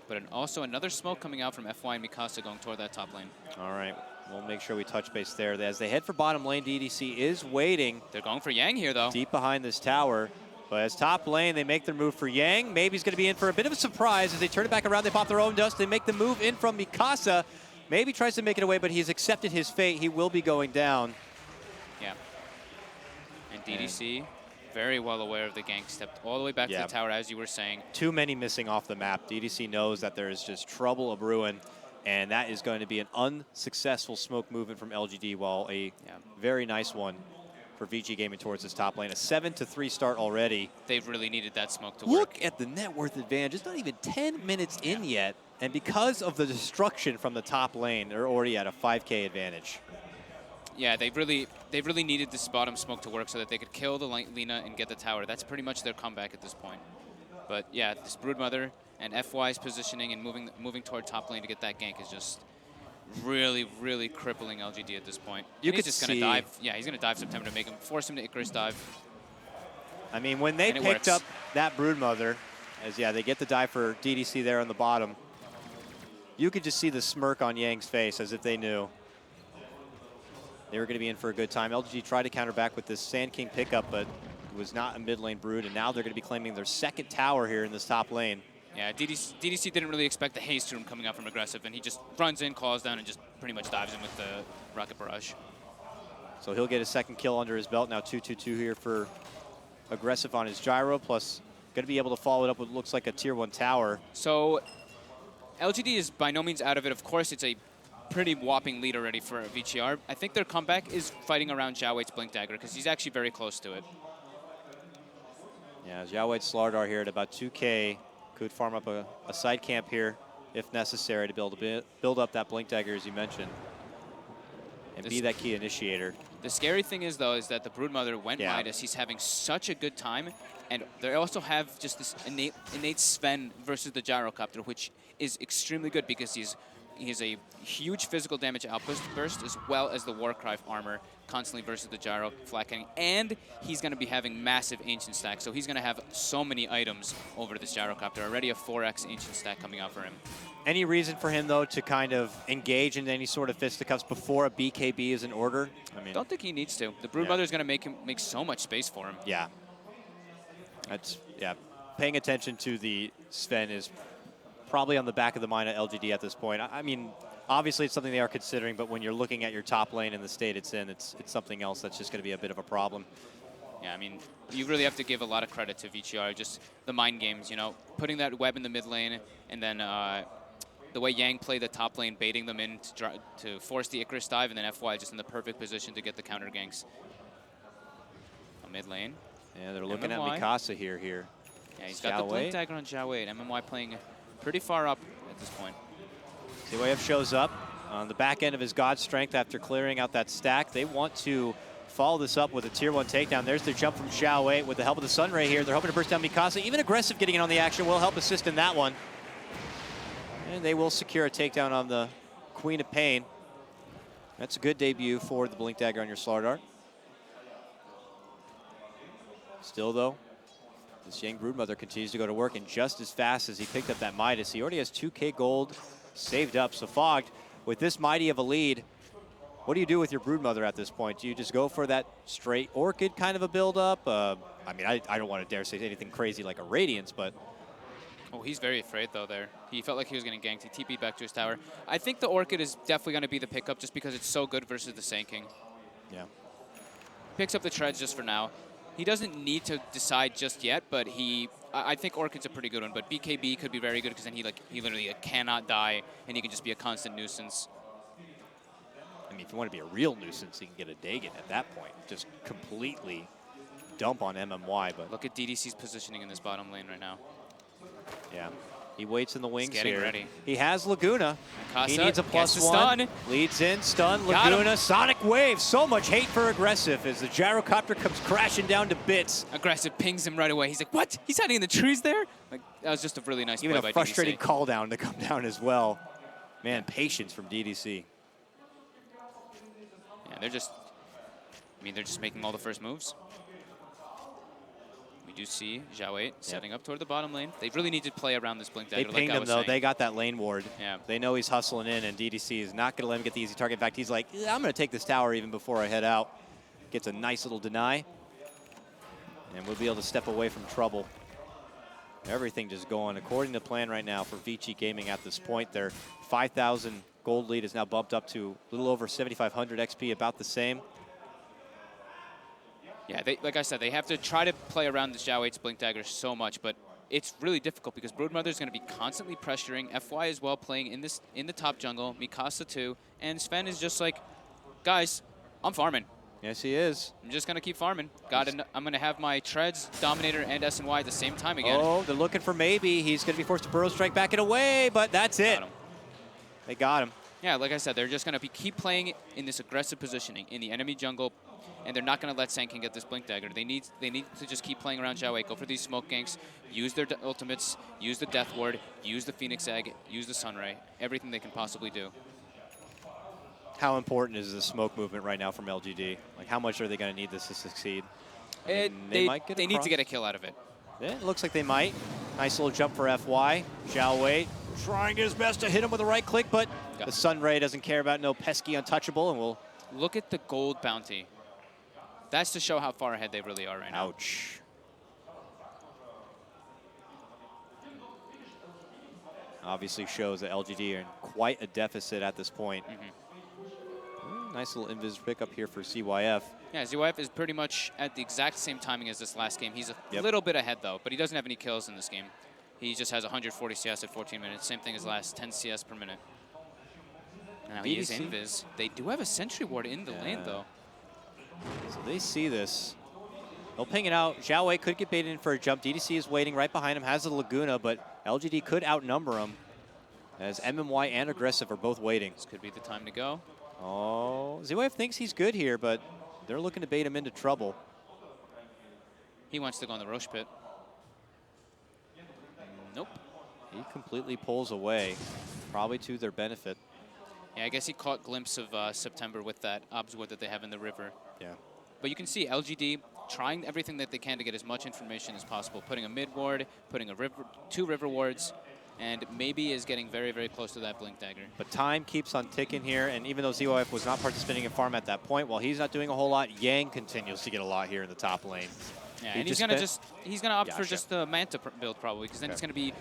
But also another smoke coming out from FY and Mikasa going toward that top lane. All right, we'll make sure we touch base there. As they head for bottom lane, DDC is waiting. They're going for Yang here, though. Deep behind this tower. But as top lane, they make their move for Yang. Maybe he's going to be in for a bit of a surprise as they turn it back around. They pop their own dust. They make the move in from Mikasa. Maybe tries to make it away, but he's accepted his fate. He will be going down. Yeah. And DDC, very well aware of the gank, stepped all the way back to the tower, as you were saying. Too many missing off the map. DDC knows that there is just trouble a brewing, and that is going to be an unsuccessful smoke movement from LGD, while a very nice one for VG Gaming towards this top lane. A 7-3 start already. They've really needed that smoke to work. Look at the net worth advantage. It's not even 10 minutes in yet, and because of the destruction from the top lane, they're already at a 5K advantage. Yeah, they really needed this bottom smoke to work so that they could kill the Lina and get the tower. That's pretty much their comeback at this point. But yeah, this Broodmother and FY's positioning and moving toward top lane to get that gank is just really, really crippling LGD at this point. He's just going to dive. Yeah, he's going to dive September to force him to Icarus dive. I mean, when they picked up that Broodmother, they get the dive for DDC there on the bottom, you could just see the smirk on Yang's face as if they knew they were going to be in for a good time. LGD tried to counter back with this Sand King pickup, but it was not a mid lane Brood, and now they're going to be claiming their second tower here in this top lane. Yeah, DDC didn't really expect the haste room coming out from Aggressive, and he just runs in, calls down, and just pretty much dives in with the Rocket Barrage. So he'll get a second kill under his belt. Now 2-2-2 here for Aggressive on his gyro, plus going to be able to follow it up with what looks like a tier 1 tower. So LGD is by no means out of it. Of course, it's a pretty whopping lead already for VGR. I think their comeback is fighting around Xiao Wei's Blink Dagger because he's actually very close to it. Yeah, Xiao Wei's Slardar here at about 2K. Could farm up a side camp here if necessary to build up that Blink Dagger, as you mentioned, and be that key initiator. The scary thing is, though, is that the Broodmother went Midas. He's having such a good time, and they also have just this innate Sven versus the Gyrocopter, which is extremely good because he has a huge physical damage outburst as well as the Warcry armor constantly versus the Gyro flat cannon, and he's going to be having massive Ancient Stack, so he's going to have so many items over this Gyrocopter. Already a 4x Ancient Stack coming out for him. Any reason for him, though, to kind of engage in any sort of fisticuffs before a BKB is in order? I mean, don't think he needs to. The Broodmother is going to make so much space for him. Yeah. Paying attention to the Sven is probably on the back of the mind at LGD at this point. I mean, obviously it's something they are considering, but when you're looking at your top lane and the state it's in, it's something else that's just going to be a bit of a problem. Yeah, I mean, you really have to give a lot of credit to VGR, just the mind games, you know, putting that web in the mid lane, and then the way Yang played the top lane, baiting them in to force the Icarus dive, and then FY just in the perfect position to get the counter ganks. A mid lane. Yeah, they're looking at Mikasa here. Yeah, he's got the Blink Dagger on Xiao Wei, and MMY playing pretty far up at this point. ZYF shows up on the back end of his God Strength after clearing out that stack. They want to follow this up with a tier 1 takedown. There's the jump from Xiao Wei with the help of the Sunray here. They're hoping to burst down Mikasa. Even aggressive getting in on the action will help assist in that one. And they will secure a takedown on the Queen of Pain. That's a good debut for the Blink Dagger on your Slaughter Dart. Still, though, this Yang Broodmother continues to go to work, and just as fast as he picked up that Midas, he already has 2K gold saved up. So Fogged, with this mighty of a lead, what do you do with your Broodmother at this point? Do you just go for that straight Orchid kind of a build-up? I mean, I don't want to dare say anything crazy like a Radiance, but... Oh, he's very afraid, though, there. He felt like he was getting ganked. He TP'd back to his tower. I think the Orchid is definitely going to be the pickup just because it's so good versus the Sand King. Yeah. Picks up the Treads just for now. He doesn't need to decide just yet, but I think Orchid's a pretty good one, but BKB could be very good because then he literally cannot die, and he can just be a constant nuisance. I mean, if you want to be a real nuisance, you can get a Dagon at that point. Just completely dump on MMY, but... Look at DDC's positioning in this bottom lane right now. Yeah. He waits in the wings getting here. ready. He has Laguna. Mikasa He needs a gets the +1. stun. Leads in, stun, Got him. Laguna, Sonic Wave. So much hate for aggressive as the gyrocopter comes crashing down to bits. Aggressive pings him right away. He's like, what? He's hiding in the trees there? Like, that was just a really nice Even play a by frustrating DDC. call down to come down as well. Man, patience from DDC. Yeah, they're just making all the first moves. We do see Xiao Wei setting up toward the bottom lane. They really need to play around this Blink Dagger. They pinged him, though. Saying. They got that lane ward. Yeah. They know he's hustling in, and DDC is not going to let him get the easy target. In fact, he's like, I'm going to take this tower even before I head out. Gets a nice little deny. And we'll be able to step away from trouble. Everything just going according to plan right now for VG Gaming at this point. Their 5,000 gold lead is now bumped up to a little over 7,500 XP, about the same. Yeah, like I said, they have to try to play around this Xiao Wei's Blink Dagger so much, but it's really difficult because Broodmother is going to be constantly pressuring. FY as well playing in the top jungle, Mikasa too, and Sven is just like, guys, I'm farming. Yes, he is. I'm just going to keep farming. I'm going to have my Treads, Dominator, and SNY at the same time again. Oh, they're looking for maybe. He's going to be forced to Burrow Strike back and away, but that's it. Got him. They got him. Yeah, like I said, they're just going to keep playing in this aggressive positioning in the enemy jungle, and they're not going to let Sand King get this Blink Dagger. They need to just keep playing around Xiao Wei, go for these smoke ganks, use their ultimates, use the Death Ward, use the Phoenix Egg, use the Sunray, everything they can possibly do. How important is the smoke movement right now from LGD? Like, how much are they going to need this to succeed? I mean, They need to get a kill out of it. Yeah, it looks like they might. Nice little jump for FY. Xiao Wei trying his best to hit him with the right click, but the Sunray doesn't care about no pesky untouchable, and we'll... Look at the gold bounty. That's to show how far ahead they really are right now. Ouch. Obviously shows that LGD are in quite a deficit at this point. Nice little invis pick up here for CYF. Yeah, CYF is pretty much at the exact same timing as this last game. He's a little bit ahead, though, but he doesn't have any kills in this game. He just has 140 CS at 14 minutes. Same thing as last, 10 CS per minute. Now he is invis. They do have a sentry ward in the lane, though. So they see this. They'll ping it out. Xiao Wei could get baited in for a jump. DDC is waiting right behind him, has the Laguna, but LGD could outnumber him as MMY and Aggressive are both waiting. This could be the time to go. Oh, ZYF thinks he's good here, but they're looking to bait him into trouble. He wants to go in the Roche pit. Nope. He completely pulls away, probably to their benefit. Yeah, I guess he caught a glimpse of September with that Obs Wood that they have in the river. Yeah. But you can see LGD trying everything that they can to get as much information as possible, putting a mid ward, putting a two river wards, and maybe is getting very, very close to that Blink Dagger. But time keeps on ticking here, and even though ZYF was not participating in farm at that point, while he's not doing a whole lot, Yang continues to get a lot here in the top lane. Yeah, and he's gonna opt for just the Manta build probably, because then it's gonna be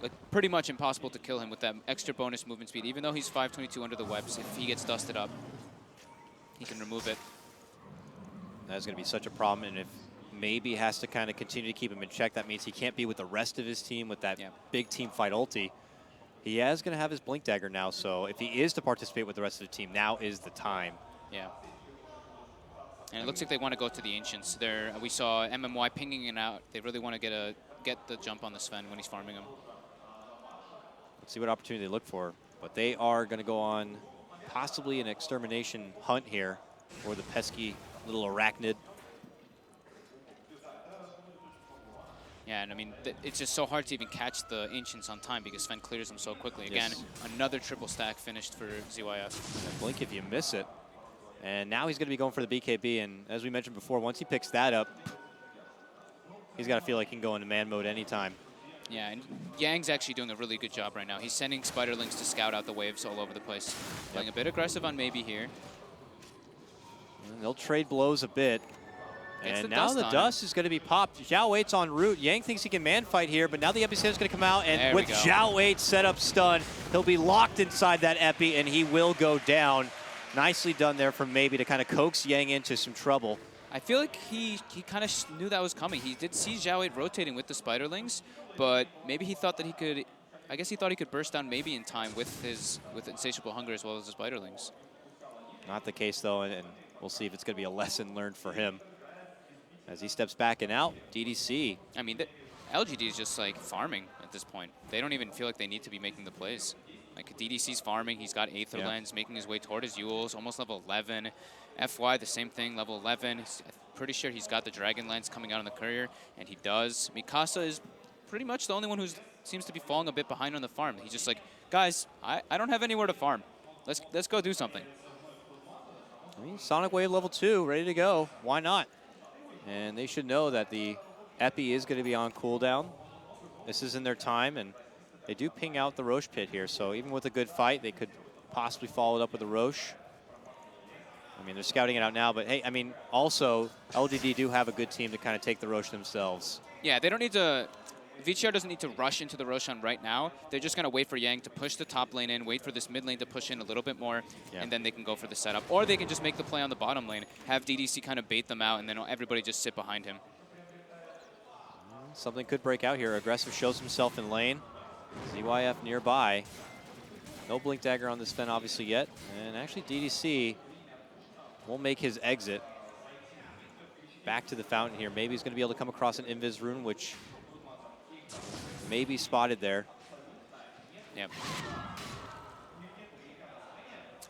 like pretty much impossible to kill him with that extra bonus movement speed. Even though he's 522 under the webs, if he gets dusted up, he can remove it. That's going to be such a problem, and if maybe has to kind of continue to keep him in check, that means he can't be with the rest of his team with that big team fight ulti. He is going to have his Blink Dagger now, so if he is to participate with the rest of the team, now is the time. Yeah. And it looks like they want to go to the Ancients. We saw MMY pinging it out. They really want to get the jump on the Sven when he's farming him. Let's see what opportunity they look for. But they are going to go on possibly an extermination hunt here for the pesky Little arachnid. Yeah, and I mean, it's just so hard to even catch the Ancients on time because Sven clears them so quickly. Again, another triple stack finished for ZYF. Blink if you miss it. And now he's going to be going for the BKB. And as we mentioned before, once he picks that up, he's got to feel like he can go into man mode anytime. Yeah, and Yang's actually doing a really good job right now. He's sending Spiderlings to scout out the waves all over the place. Playing a bit aggressive on maybe here. And they'll trade blows a bit. And now the on dust is going to be popped. Zhao Weight's en route. Yang thinks he can man fight here, but now the Epi is going to come out. And with Zhao Weight set up stun, he'll be locked inside that Epi, and he will go down. Nicely done there from Maybe to kind of coax Yang into some trouble. I feel like he kind of knew that was coming. He did see Zhao Wei rotating with the Spiderlings, but maybe he thought that he could, I guess he thought he could burst down maybe in time with Insatiable Hunger as well as the Spiderlings. Not the case though, and we'll see if it's going to be a lesson learned for him. As he steps back and out, DDC. I mean, LGD is just like farming at this point. They don't even feel like they need to be making the plays. Like DDC's farming, he's got Aether Lens, making his way toward his Euls, almost level 11. FY, the same thing, level 11. I'm pretty sure he's got the Dragon Lens coming out on the Courier, and he does. Mikasa is pretty much the only one who seems to be falling a bit behind on the farm. He's just like, guys, I don't have anywhere to farm. Let's go do something. I mean, Sonic Wave level 2, ready to go. Why not? And they should know that the Epi is going to be on cooldown. This is in their time, and they do ping out the Roche pit here. So even with a good fight, they could possibly follow it up with the Roche. I mean, they're scouting it out now, but hey, I mean, also, LGD do have a good team to kind of take the Roche themselves. Yeah, they don't need to, VG.R doesn't need to rush into the Roshan right now. They're just going to wait for Yang to push the top lane in, wait for this mid lane to push in a little bit more, and then they can go for the setup. Or they can just make the play on the bottom lane, have DDC kind of bait them out, and then everybody just sit behind him. Something could break out here. Aggressive shows himself in lane. ZYF nearby. No Blink Dagger on this Sven obviously yet. And actually DDC will make his exit. Back to the fountain here. Maybe he's going to be able to come across an Invis rune, which may be spotted there. Yep.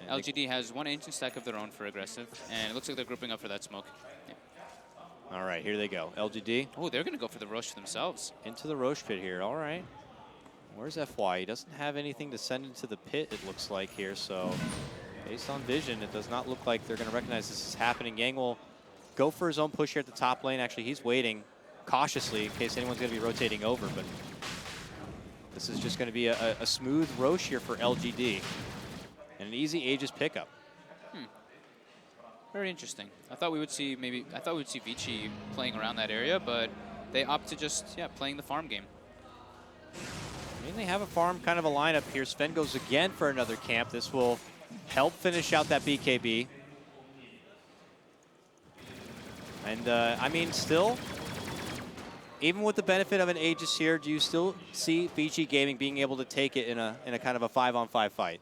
LGD has one ancient stack of their own for aggressive, and it looks like they're grouping up for that smoke. Yep. All right, here they go. LGD. Oh, they're going to go for the Roche themselves. Into the Roche pit here. All right. Where's FY? He doesn't have anything to send into the pit, it looks like here. So based on vision, it does not look like they're going to recognize this is happening. Yang will go for his own push here at the top lane. Actually, he's waiting cautiously in case anyone's going to be rotating over, but this is just going to be a smooth Roche here for LGD and an easy Aegis pickup. Very interesting. I thought we would see Vici playing around that area, but they opt to just playing the farm game. I mean, they have a farm kind of a lineup here. Sven goes again for another camp. This will help finish out that BKB. And I mean, still, even with the benefit of an Aegis here, do you still see VG Gaming being able to take it in a kind of a 5-on-5 fight?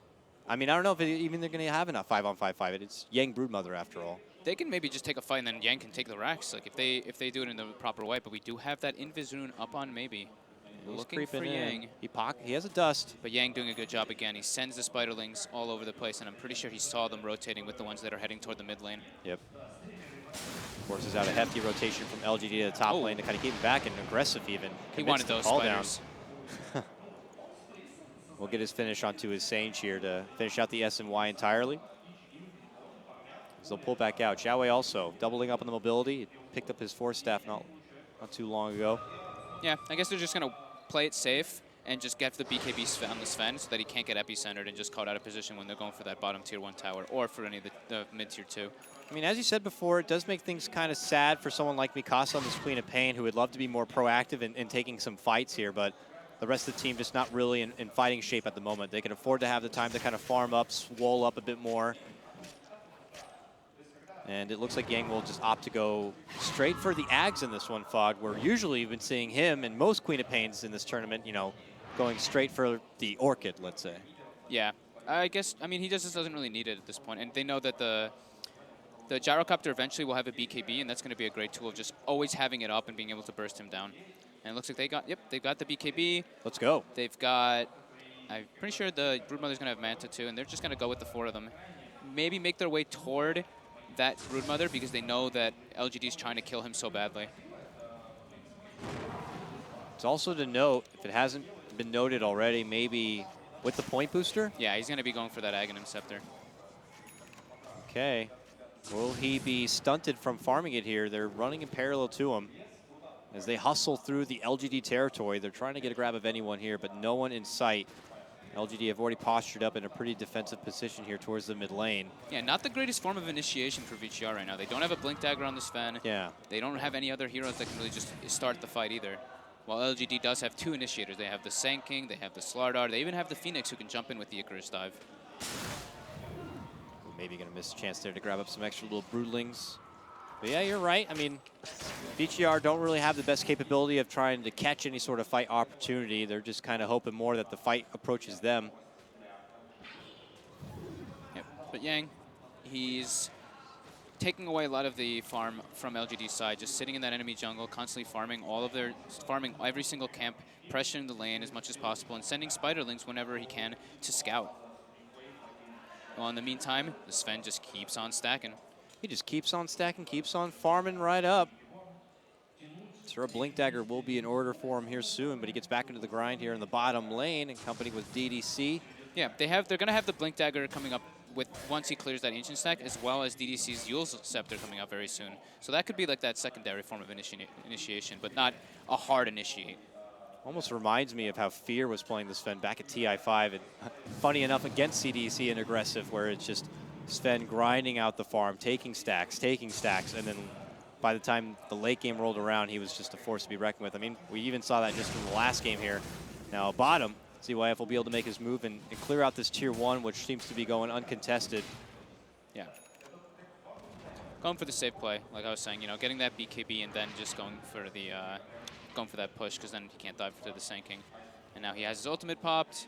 I mean, I don't know if even they're going to have enough 5-on-5 fight. It's Yang Broodmother after all. They can maybe just take a fight and then Yang can take the racks, like if they do it in the proper way. But we do have that Invis rune up on maybe. He's looking for Yang. He has a dust. But Yang doing a good job again. He sends the Spiderlings all over the place, and I'm pretty sure he saw them rotating with the ones that are heading toward the mid lane. Yep. Forces out a hefty rotation from LGD to the top lane to kind of keep him back and aggressive even. He wanted those spiders. We'll get his finish onto his Sage here to finish out the SNY entirely. So they'll pull back out. Zhao Wei also doubling up on the mobility. He picked up his Force Staff not too long ago. Yeah, I guess they're just going to play it safe and just get the BKB on the Sven so that he can't get epicentered and just caught out of position when they're going for that bottom tier 1 tower or for any of the mid tier 2. I mean, as you said before, it does make things kind of sad for someone like Mikasa on this Queen of Pain who would love to be more proactive in taking some fights here, but the rest of the team just not really in fighting shape at the moment. They can afford to have the time to kind of farm up, swole up a bit more. And it looks like Yang will just opt to go straight for the Ags in this one, Fog, where usually you've been seeing him and most Queen of Pains in this tournament, you know, going straight for the Orchid, let's say. Yeah, I guess, I mean, he just doesn't really need it at this point. And they know that the Gyrocopter eventually will have a BKB, and that's going to be a great tool of just always having it up and being able to burst him down. And it looks like they've got the BKB. Let's go. They've got, I'm pretty sure the Broodmother's going to have Manta too, and they're just going to go with the 4 of them. Maybe make their way toward that Broodmother because they know that LGD is trying to kill him so badly. It's also to note, if it hasn't been noted already, maybe with the point booster? Yeah, he's going to be going for that Aghanim Scepter. Okay. Will he be stunted from farming it here? They're running in parallel to him as they hustle through the LGD territory. They're trying to get a grab of anyone here, but no one in sight. LGD have already postured up in a pretty defensive position here towards the mid lane. Yeah, not the greatest form of initiation for VGR right now. They don't have a Blink Dagger on the Sven. Yeah. They don't have any other heroes that can really just start the fight either. While LGD does have 2 initiators. They have the Sand King, they have the Slardar, they even have the Phoenix who can jump in with the Icarus Dive. Maybe going to miss a chance there to grab up some extra little broodlings. But yeah, you're right. I mean, VGR don't really have the best capability of trying to catch any sort of fight opportunity. They're just kind of hoping more that the fight approaches them. Yep. But Yang, he's taking away a lot of the farm from LGD's side, just sitting in that enemy jungle, constantly farming farming every single camp, pressuring the lane as much as possible, and sending Spiderlings whenever he can to scout. Well, in the meantime, the Sven just keeps on stacking. He just keeps on stacking, keeps on farming right up. Sure, a Blink Dagger will be in order for him here soon, but he gets back into the grind here in the bottom lane in company with DDC. Yeah, they're going to have the Blink Dagger coming up with once he clears that Ancient Stack, as well as DDC's Yule's Scepter coming up very soon. So that could be like that secondary form of initiation, but not a hard initiate. Almost reminds me of how Fear was playing the Sven back at TI5. And funny enough, against CDC and Aggressive, where it's just Sven grinding out the farm, taking stacks, and then by the time the late game rolled around, he was just a force to be reckoned with. I mean, we even saw that just in the last game here. Now, bottom, CYF will be able to make his move and clear out this tier 1, which seems to be going uncontested. Yeah. Going for the safe play, like I was saying, you know, getting that BKB and then just going for the going for that push, because then he can't dive to the Sand King. And now he has his ultimate popped.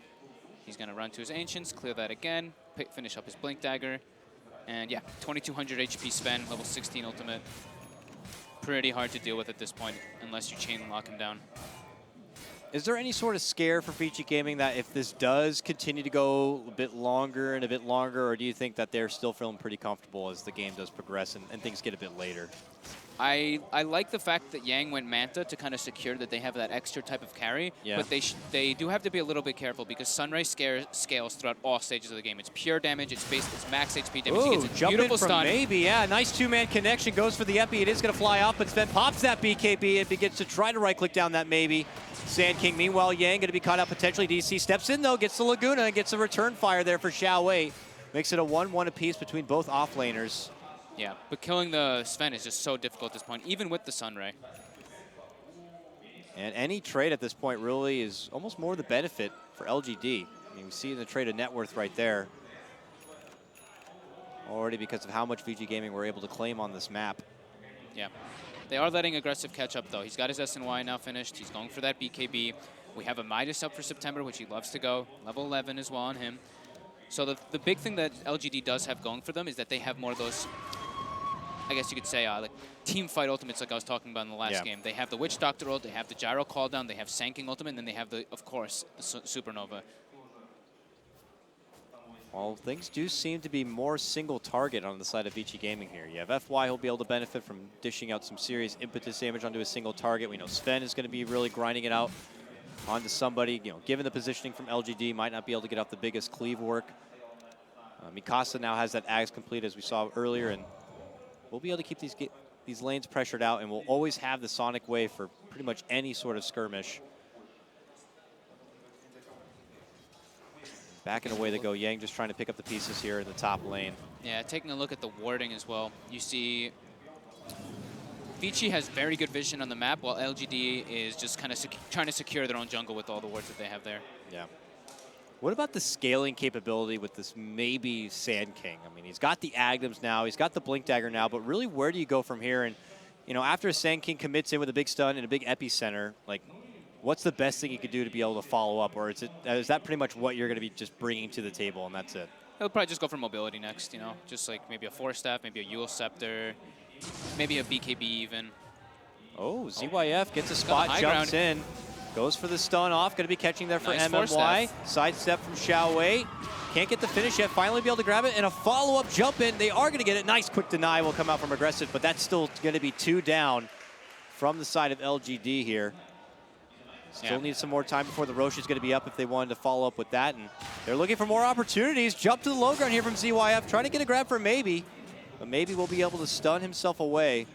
He's going to run to his Ancients, clear that again, finish up his Blink Dagger. And yeah, 2200 HP Sven, level 16 ultimate. Pretty hard to deal with at this point, unless you chain lock him down. Is there any sort of scare for VG Gaming that if this does continue to go a bit longer and a bit longer, or do you think that they're still feeling pretty comfortable as the game does progress and things get a bit later? I like the fact that Yang went Manta to kind of secure that they have that extra type of carry, yeah. But they do have to be a little bit careful because Sunray scales throughout all stages of the game. It's pure damage, it's max HP damage. Ooh, he gets a jump beautiful in from stun. maybe, yeah, nice two-man connection, goes for the Epi, it is going to fly off, but Sven pops that BKB and begins to try to right-click down that maybe. Sand King, meanwhile, Yang going to be caught out potentially. DC steps in though, gets the Laguna, and gets a return fire there for Xiao Wei. Makes it a 1-1 apiece between both offlaners. Yeah, but killing the Sven is just so difficult at this point, even with the Sunray. And any trade at this point really is almost more the benefit for LGD. I mean, we see in the trade of net worth right there. Already because of how much VG Gaming were able to claim on this map. Yeah. They are letting Aggressive catch up, though. He's got his SNY now finished. He's going for that BKB. We have a Midas up for September, which he loves to go. Level 11 as well on him. So the big thing that LGD does have going for them is that they have more of those, I guess you could say, like team fight ultimates like I was talking about in the last game. They have the Witch Doctor ult, they have the Gyro Call Down, they have Sand King ultimate, and then they have, of course, the Supernova. Well, things do seem to be more single target on the side of VG Gaming here. You have FY, who'll be able to benefit from dishing out some serious impetus damage onto a single target. We know Sven is going to be really grinding it out onto somebody. You know, given the positioning from LGD, might not be able to get off the biggest cleave work. Mikasa now has that Ags complete, as we saw earlier, and we'll be able to keep these lanes pressured out, and we'll always have the Sonic Wave for pretty much any sort of skirmish. Back and away they go. Yang just trying to pick up the pieces here in the top lane. Yeah, taking a look at the warding as well. You see Vici has very good vision on the map, while LGD is just kind of trying to secure their own jungle with all the wards that they have there. Yeah. What about the scaling capability with this maybe Sand King? I mean, he's got the Agdams now, he's got the Blink Dagger now, but really where do you go from here? And, you know, after Sand King commits in with a big stun and a big epicenter, like, what's the best thing you could do to be able to follow up? Or is that pretty much what you're going to be just bringing to the table and that's it? He'll probably just go for mobility next, you know, just like maybe a Force Staff, maybe a Yule Scepter, maybe a BKB even. Oh, ZYF gets a spot, jumps in, goes for the stun off, going to be catching there for Nice MMY. Sidestep from Xiao Wei. Can't get the finish yet. Finally be able to grab it, and a follow-up jump in. They are going to get it. Nice quick deny will come out from Aggressive, but that's still going to be 2 down from the side of LGD here. Still need some more time before the Roche is going to be up if they wanted to follow up with that. And they're looking for more opportunities. Jump to the low ground here from ZYF. Trying to get a grab for Maybe. But Maybe will be able to stun himself away.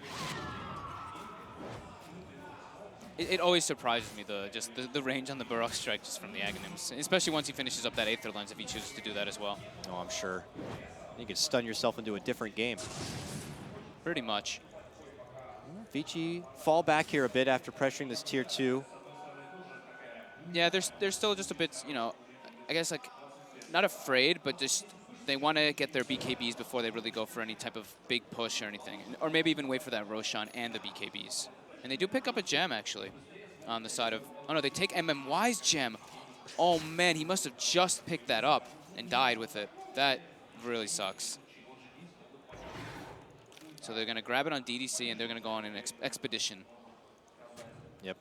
It always surprises me, the range on the Baroque strike just from the Aghanims. Especially once he finishes up that Aether Lens, if he chooses to do that as well. Oh, I'm sure. You could stun yourself into a different game. Pretty much. Vici fall back here a bit after pressuring this tier 2. Yeah, they're still just a bit, you know, I guess like not afraid, but just they want to get their BKBs before they really go for any type of big push or anything. Or maybe even wait for that Roshan and the BKBs. And they do pick up a gem, actually, on the side of... Oh, no, they take MMY's gem. Oh, man, he must have just picked that up and died with it. That really sucks. So they're going to grab it on DDC, and they're going to go on an expedition. Yep.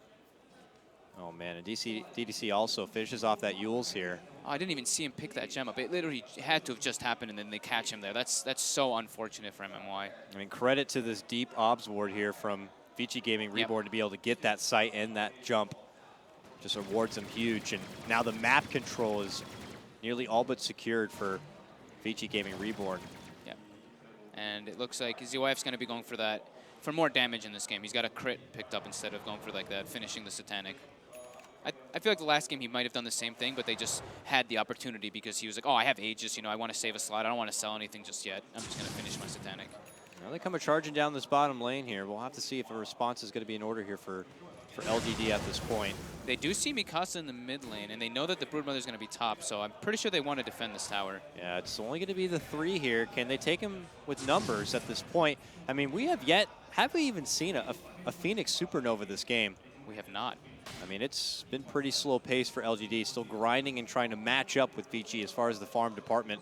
Oh, man, and DDC also finishes off that Yules here. Oh, I didn't even see him pick that gem up. It literally had to have just happened, and then they catch him there. That's so unfortunate for MMY. I mean, credit to this deep obs ward here from VG.Reborn to be able to get that sight and that jump. Just rewards them huge. And now the map control is nearly all but secured for VG.Reborn. Yeah. And it looks like ZYF's going to be going for that, for more damage in this game. He's got a crit picked up instead of going for like that, finishing the Satanic. I feel like the last game he might have done the same thing, but they just had the opportunity because he was like, oh, I have Aegis, you know, I want to save a slot. I don't want to sell anything just yet. I'm just going to finish my Satanic. Now they come charging down this bottom lane here. We'll have to see if a response is going to be in order here for LGD at this point. They do see Mikasa in the mid lane, and they know that the Broodmother is going to be top, so I'm pretty sure they want to defend this tower. Yeah, it's only going to be the 3 here. Can they take him with numbers at this point? I mean, have we even seen a Phoenix Supernova this game? We have not. I mean, it's been pretty slow pace for LGD, still grinding and trying to match up with VG as far as the farm department.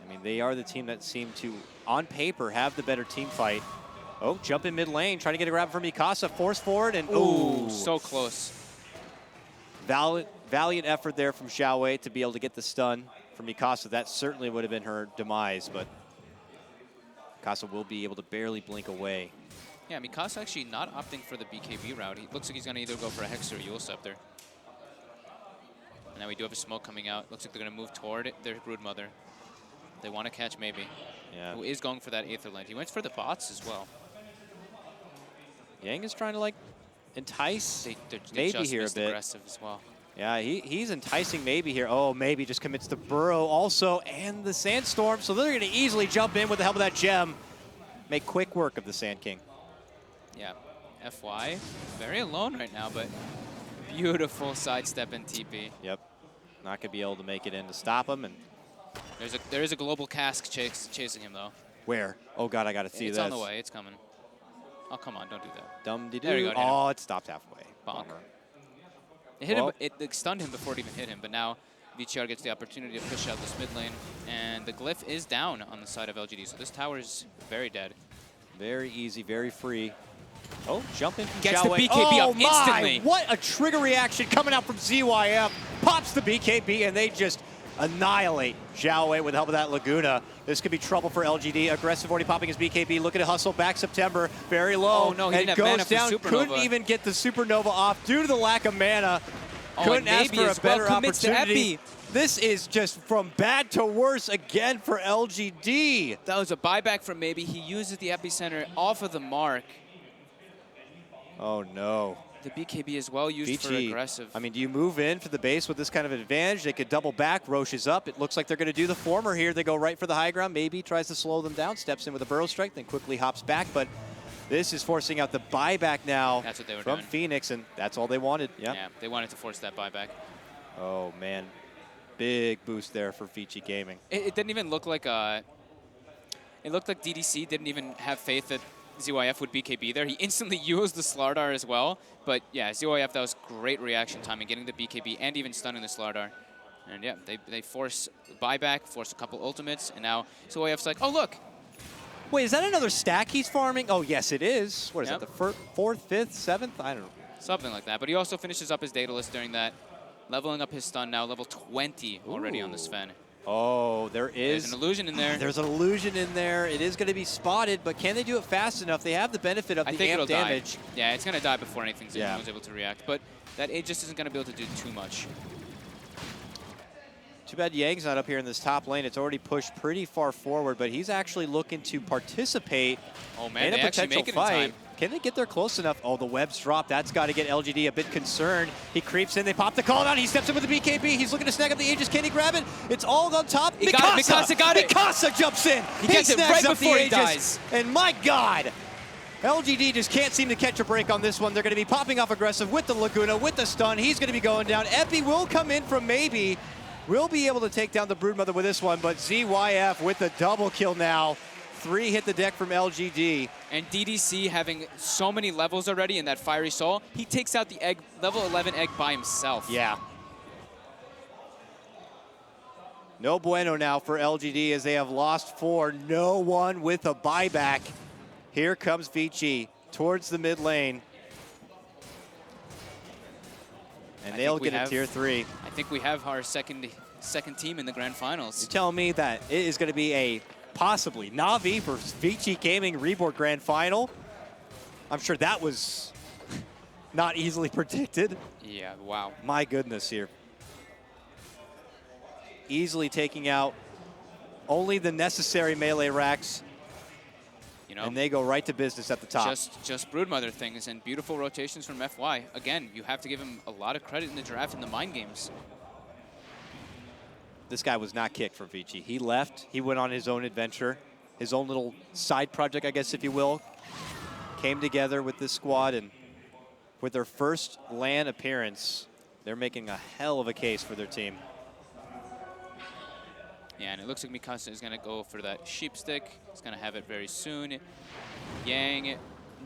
I mean, they are the team that seem to, on paper, have the better team fight. Oh, jump in mid lane, trying to get a grab from Mikasa, force forward, and ooh, so close. Valiant effort there from Xiaowei to be able to get the stun from Mikasa. That certainly would have been her demise, but Mikasa will be able to barely blink away. Yeah, Mikasa actually not opting for the BKB route. He looks like he's going to either go for a Hex or a Eul Scepter. And now we do have a smoke coming out. Looks like they're going to move toward their Broodmother. They want to catch Maybe. Yeah. Who is going for that Aether Land. He went for the bots as well. Yang is trying to like entice They're Maybe just here a bit. aggressive as well. Yeah, he's enticing Maybe here. Oh, Maybe just commits the Burrow also and the Sandstorm. So they're going to easily jump in with the help of that gem. Make quick work of the Sand King. Yeah, FY, very alone right now, but beautiful sidestep and TP. Yep, not gonna be able to make it in to stop him. And there is a global cask chasing him though. Where? Oh God, I gotta see it's this. On the way, it's coming. Oh come on, don't do that. Dum-de-doo. There you go. Oh, it stopped halfway. Bonk. It hit him. It stunned him before it even hit him, but now VGR gets the opportunity to push out this mid lane, and the glyph is down on the side of LGD, so this tower is very dead. Very easy, very free. Oh, jump in from Gets Xiaowei. the BKB up instantly. What a trigger reaction coming out from ZYF. Pops the BKB, and they just annihilate Xiaowei with the help of that Laguna. This could be trouble for LGD. Aggressive already popping his BKB. Looking to hustle back September. Very low. Oh, no, he and didn't have mana goes for down. Supernova. Couldn't even get the Supernova off due to the lack of mana. Oh, Couldn't ask for a better opportunity. Epi. This is just from bad to worse again for LGD. That was a buyback from Maybe. He uses the epicenter off of the mark. Oh no. The BKB is well used for aggressive. I mean, do you move in for the base with this kind of advantage? They could double back. Roche is up. It looks like they're going to do the former here. They go right for the high ground. Maybe tries to slow them down. Steps in with a burrow strike, then quickly hops back. But this is forcing out the buyback now That's what they were from doing. Phoenix, and that's all they wanted. Yep. Yeah, they wanted to force that buyback. Oh, man. Big boost there for Vici Gaming. It didn't even look like it looked like DDC didn't even have faith that ZYF would BKB there. He instantly used the Slardar as well. But yeah, ZYF, that was great reaction timing, getting the BKB and even stunning the Slardar. And yeah, they force buyback, force a couple ultimates, and now ZYF's like, oh look. Wait, is that another stack he's farming? Oh, yes, it is. What is Yep. that, the fourth, fifth, seventh? I don't know. Something like that. But he also finishes up his Daedalus during that, leveling up his stun now, level 20 already on the Sven. Oh, There's an illusion in there. There's an illusion in there. It is going to be spotted, but can they do it fast enough? They have the benefit of the amp damage. Yeah, it's going to die before anyone's able to react. But that it just isn't going to be able to do too much. Too bad Yang's not up here in this top lane. It's already pushed pretty far forward, but he's actually looking to participate in a potential fight. Can they get there close enough? Oh, the web's dropped. That's got to get LGD a bit concerned. He creeps in. They pop the call down. He steps in with the BKB. He's looking to snag up the Aegis. Can he grab it? It's all on top. Mikasa got it. Mikasa jumps in. He gets it right before he dies. And my God, LGD just can't seem to catch a break on this one. They're going to be popping off aggressive with the Laguna, with the stun. He's going to be going down. Epi will come in from maybe. Will be able to take down the Broodmother with this one, but ZYF with the double kill now. 3 hit the deck from LGD. And DDC having so many levels already in that Fiery Soul, he takes out the egg, level 11 egg by himself. Yeah. No bueno now for LGD as they have lost 4. No one with a buyback. Here comes VG towards the mid lane. And they'll get a tier 3. I think we have our second team in the grand finals. You're telling me that it is going to be a possibly Na'Vi versus VG.Reborn grand final? I'm sure that was not easily predicted. Yeah, wow. My goodness here. Easily taking out only the necessary melee racks. You know, and they go right to business at the top. Just Broodmother things and beautiful rotations from FY. Again, you have to give him a lot of credit in the draft and the mind games. This guy was not kicked from VG. He left. He went on his own adventure, his own little side project, I guess, if you will. Came together with this squad, and with their first LAN appearance, they're making a hell of a case for their team. Yeah, and it looks like Mikasa is going to go for that sheep stick. He's going to have it very soon. Yang,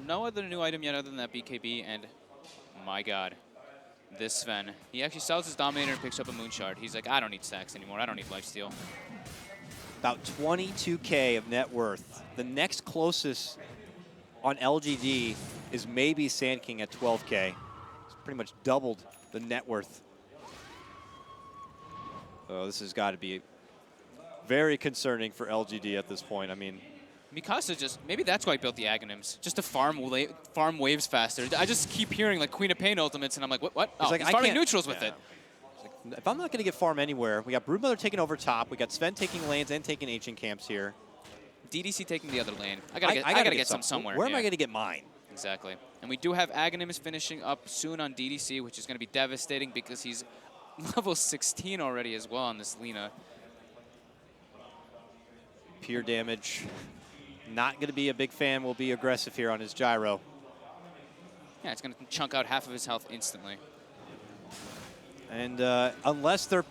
no other new item yet other than that BKB, and my God, this Sven. He actually sells his Dominator and picks up a Moon Shard. He's like, I don't need stacks anymore. I don't need lifesteal. About 22K of net worth. The next closest on LGD is maybe Sand King at 12K. It's pretty much doubled the net worth. Oh, this has got to be very concerning for LGD at this point. I mean, Mikasa just, maybe that's why he built the Aghanims, just to farm waves faster. I just keep hearing like Queen of Pain ultimates, and I'm like, what? Oh, like, he's farming neutrals with it. Like, if I'm not going to get farm anywhere, we got Broodmother taking over top, we got Sven taking lanes and taking ancient camps here. DDC taking the other lane. I gotta get some somewhere. Where am I going to get mine? Exactly. And we do have Aghanims finishing up soon on DDC, which is going to be devastating because he's level 16 already as well on this Lina. Pure damage. Not going to be a big fan. Will be aggressive here on his gyro. Yeah, it's going to chunk out half of his health instantly. And unless they're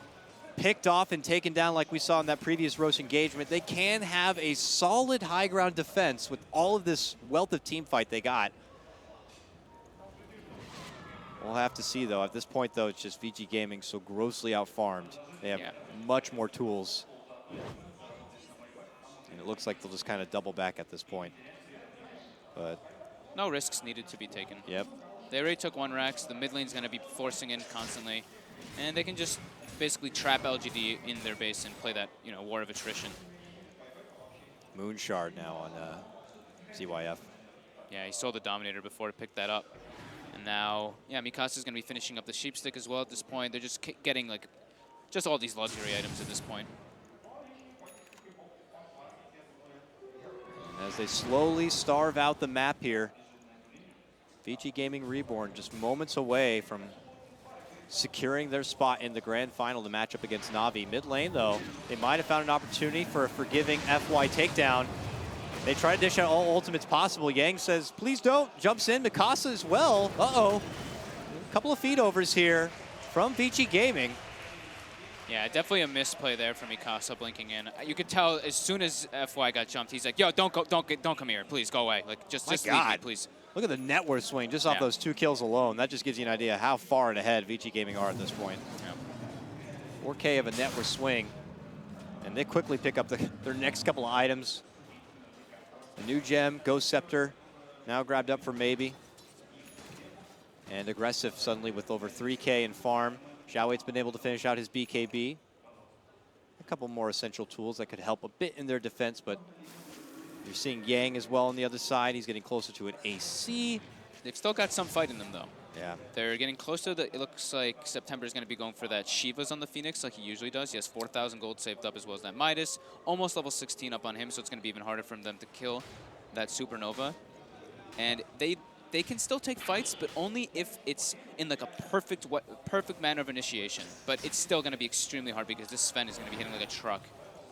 picked off and taken down like we saw in that previous Roche engagement, they can have a solid high ground defense with all of this wealth of team fight they got. We'll have to see, though. At this point, though, it's just VG Gaming so grossly outfarmed. They have much more tools. And it looks like they'll just kind of double back at this point. But no risks needed to be taken. Yep. They already took 1 Rax. The mid lane's going to be forcing in constantly. And they can just basically trap LGD in their base and play that, you know, war of attrition. Moon Shard now on ZYF. Yeah, he sold the Dominator before to pick that up. And now, yeah, Mikasa's going to be finishing up the sheep stick as well at this point. They're just getting, like, just all these luxury items at this point. And as they slowly starve out the map here, VG.Reborn just moments away from securing their spot in the grand final to match up against Na'Vi. Mid lane, though, they might have found an opportunity for a forgiving FY takedown. They try to dish out all ultimates possible. Yang says, please don't. Jumps in. Mikasa as well. Uh-oh. A couple of feed overs here from VG Gaming. Yeah, definitely a misplay there from Mikasa blinking in. You could tell as soon as FY got jumped, he's like, yo, don't come here. Please, go away. Like, just leave me, please. Look at the net worth swing just off those 2 kills alone. That just gives you an idea how far and ahead VG Gaming are at this point. Yeah. 4K of a net worth swing. And they quickly pick up their next couple of items. A new gem, Ghost Scepter, now grabbed up for maybe. And aggressive suddenly with over 3K in farm. Xiao Weight's been able to finish out his BKB. I couple more essential tools that could help a bit in their defense, but you're seeing Yang as well on the other side. He's getting closer to an AC. They've still got some fight in them, though. Yeah. They're getting close to the, it looks like September is going to be going for that Shivas on the Phoenix like he usually does. He has 4,000 gold saved up as well as that Midas. Almost level 16 up on him, so it's going to be even harder for them to kill that Supernova. And they can still take fights, but only if it's in like a perfect manner of initiation. But it's still going to be extremely hard because this Sven is going to be hitting like a truck.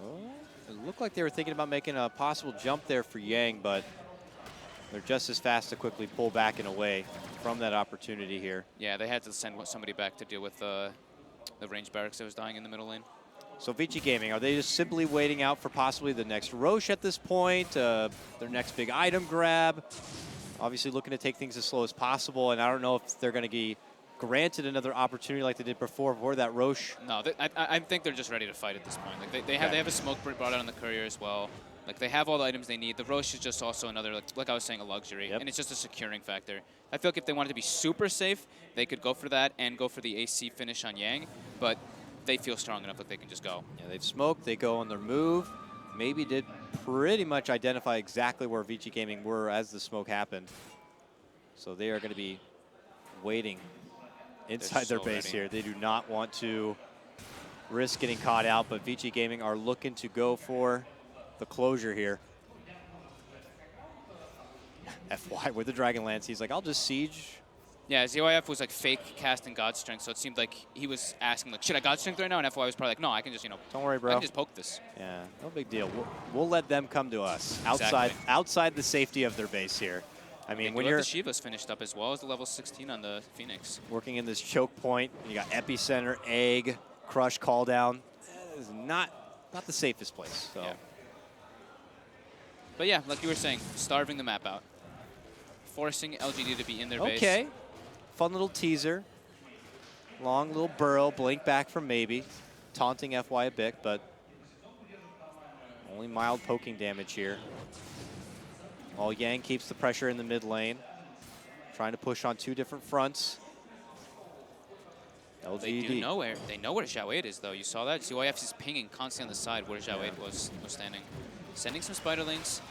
Oh, it looked like they were thinking about making a possible jump there for Yang, but they're just as fast to quickly pull back and away from that opportunity here. Yeah, they had to send somebody back to deal with the range barracks that was dying in the middle lane. So VG Gaming, are they just simply waiting out for possibly the next Roche at this point, their next big item grab? Obviously looking to take things as slow as possible, and I don't know if they're going to be granted another opportunity like they did before that Roche. No, I think they're just ready to fight at this point. Like they have a smoke brought out on the courier as well. Like they have all the items they need. The Roche is just also another, like I was saying, a luxury, and it's just a securing factor. I feel like if they wanted to be super safe, they could go for that and go for the AC finish on Yang, but they feel strong enough that they can just go. Yeah, they've smoked, they go on their move. Maybe did pretty much identify exactly where VG Gaming were as the smoke happened. So they are going to be waiting inside their base here. They do not want to risk getting caught out, but VG Gaming are looking to go for the closure here. FY with the Dragon Lance, he's like, I'll just siege. Yeah, ZYF was like fake casting God Strength, so it seemed like he was asking, like, should I God Strength right now? And FY was probably like, no, I can just, don't worry, bro. I can just poke this. Yeah, no big deal. We'll let them come to us Exactly. outside the safety of their base here. I mean, when you're the Shivas finished up as well as the level 16 on the Phoenix. Working in this choke point, you got Epicenter, Egg, Crush, Call Down. That is not the safest place. So. Yeah. But yeah, like you were saying, starving the map out. Forcing LGD to be in their base. Okay. Fun little teaser. Long little burrow, blink back from maybe. Taunting FY a bit, but only mild poking damage here. While Yang keeps the pressure in the mid lane. Trying to push on two different fronts. LGD. They know where Xiao 8 is, though. You saw that? ZYF is pinging constantly on the side where Xiao 8 was standing. Sending some Spiderlings.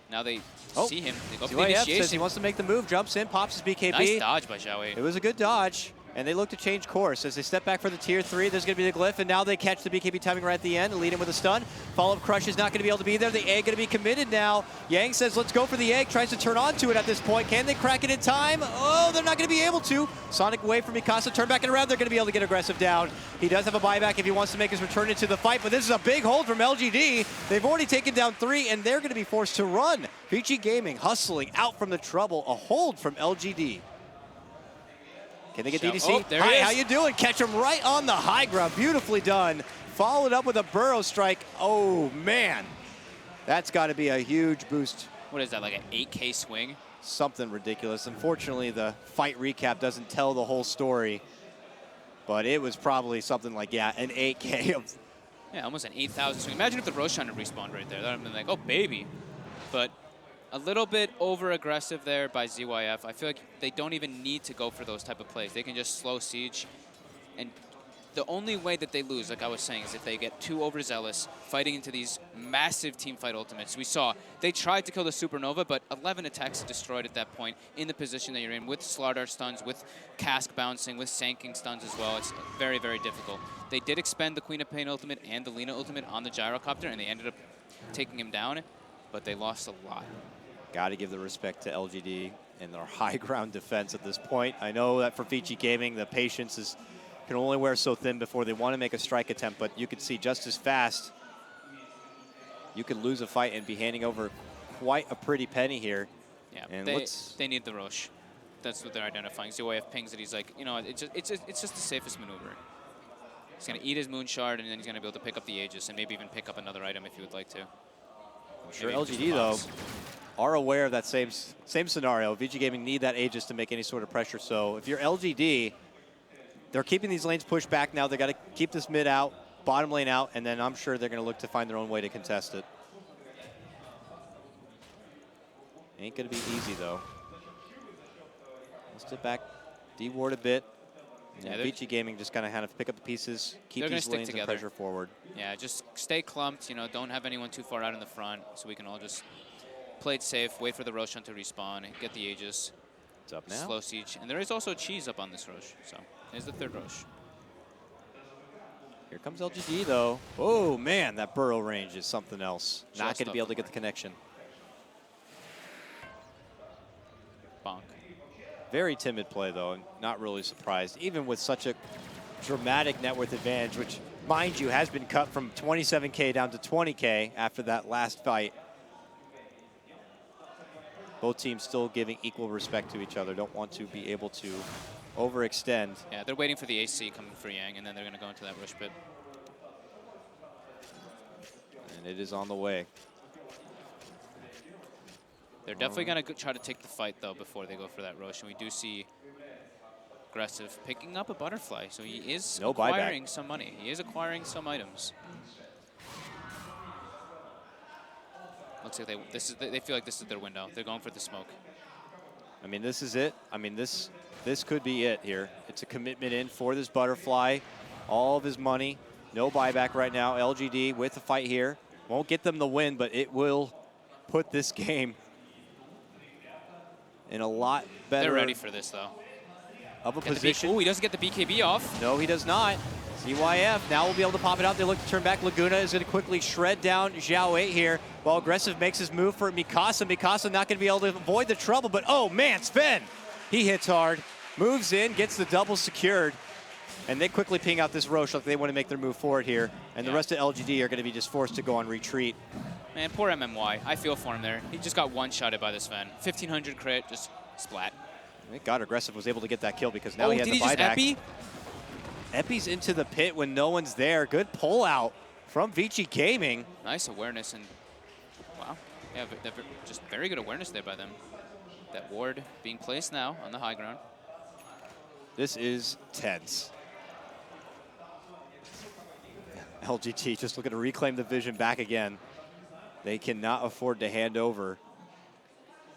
Now they see him. They go for the initiation. Says he wants to make the move, jumps in, pops his BKB. Nice dodge by Xiao 8. It was a good dodge, and they look to change course. As they step back for the tier 3, there's going to be the glyph, and now they catch the BKB timing right at the end and lead him with a stun. Follow-up Crush is not going to be able to be there. The egg going to be committed now. Yang says, let's go for the egg, tries to turn onto it at this point. Can they crack it in time? Oh, they're not going to be able to. Sonic away from Mikasa, turn back and around. They're going to be able to get aggressive down. He does have a buyback if he wants to make his return into the fight, but this is a big hold from LGD. They've already taken down 3, and they're going to be forced to run. VG Gaming hustling out from the trouble. A hold from LGD. Can they get DDC? Oh, there Hi, he is. how you doing? Catch him right on the high ground. Beautifully done. Followed up with a burrow strike. Oh, man. That's got to be a huge boost. What is that, like an 8K swing? Something ridiculous. Unfortunately, the fight recap doesn't tell the whole story. But it was probably something like, yeah, an 8K of... Yeah, almost an 8,000 swing. Imagine if the Roshan had respawned right there. That would have been like, oh, baby. But a little bit over-aggressive there by ZYF. I feel like they don't even need to go for those type of plays. They can just slow siege. And the only way that they lose, like I was saying, is if they get too overzealous, fighting into these massive team fight ultimates. We saw they tried to kill the Supernova, but 11 attacks destroyed at that point in the position that you're in, with Slardar stuns, with Cask bouncing, with Sanking stuns as well. It's very, very difficult. They did expend the Queen of Pain ultimate and the Lina ultimate on the Gyrocopter, and they ended up taking him down, but they lost a lot. Got to give the respect to LGD and their high ground defense at this point. I know that for VG Gaming, the patience can only wear so thin before they want to make a strike attempt, but you can see just as fast you could lose a fight and be handing over quite a pretty penny here. Yeah, and they need the Roche. That's what they're identifying. ZYF pings it. He's like, you know, it's just the safest maneuver. He's going to eat his Moon Shard, and then he's going to be able to pick up the Aegis and maybe even pick up another item if he would like to. I'm sure LGD, though, are aware of that same scenario. VG Gaming need that Aegis to make any sort of pressure. So if you're LGD, they're keeping these lanes pushed back now. They got to keep this mid out, bottom lane out, and then I'm sure they're going to look to find their own way to contest it. Ain't going to be easy, though. We'll step back, D-ward a bit. Yeah, VG Gaming just kind of pick up the pieces, keep these lanes and pressure forward. Yeah, just stay clumped, you know, don't have anyone too far out in the front, so we can all just play it safe, wait for the Roshan to respawn, and get the Aegis. It's up now. Slow siege. And there is also cheese up on this Rosh, so there's the third Rosh. Here comes LGD, though. Oh, man, that burrow range is something else. Not Just going to be able to get the connection. Bonk. Very timid play, though, and not really surprised, even with such a dramatic net worth advantage, which, mind you, has been cut from 27K down to 20K after that last fight. Both teams still giving equal respect to each other, don't want to be able to overextend. Yeah, they're waiting for the AC coming for Yang, and then they're going to go into that Rush pit. And it is on the way. They're definitely going to try to take the fight, though, before they go for that Rosh. And we do see Aggressive picking up a Butterfly, so he is acquiring some money. He is acquiring some items. Looks like they feel like this is their window. They're going for the smoke. I mean, this is it. I mean, this could be it here. It's a commitment in for this Butterfly. All of his money. No buyback right now. LGD with the fight here. Won't get them the win, but it will put this game in a lot better. They're ready for this, though. Of a position. Oh, he doesn't get the BKB off. No, he does not. CYF now will be able to pop it out. They look to turn back. Laguna is going to quickly shred down Zhao 8 here while Aggressive makes his move for Mikasa. Mikasa not going to be able to avoid the trouble, but oh man, Sven! He hits hard, moves in, gets the double secured, and they quickly ping out this Roche like they want to make their move forward here. And the rest of LGD are going to be just forced to go on retreat. Man, poor MMY. I feel for him there. He just got one-shotted by this Sven. 1500 crit, just splat. Thank God Aggressive was able to get that kill because now he has the buyback. Did he just epi? Epi's into the pit when no one's there. Good pull out from VG Gaming. Nice awareness and wow. Yeah, just very good awareness there by them. That ward being placed now on the high ground. This is tense. LGT just looking to reclaim the vision back again. They cannot afford to hand over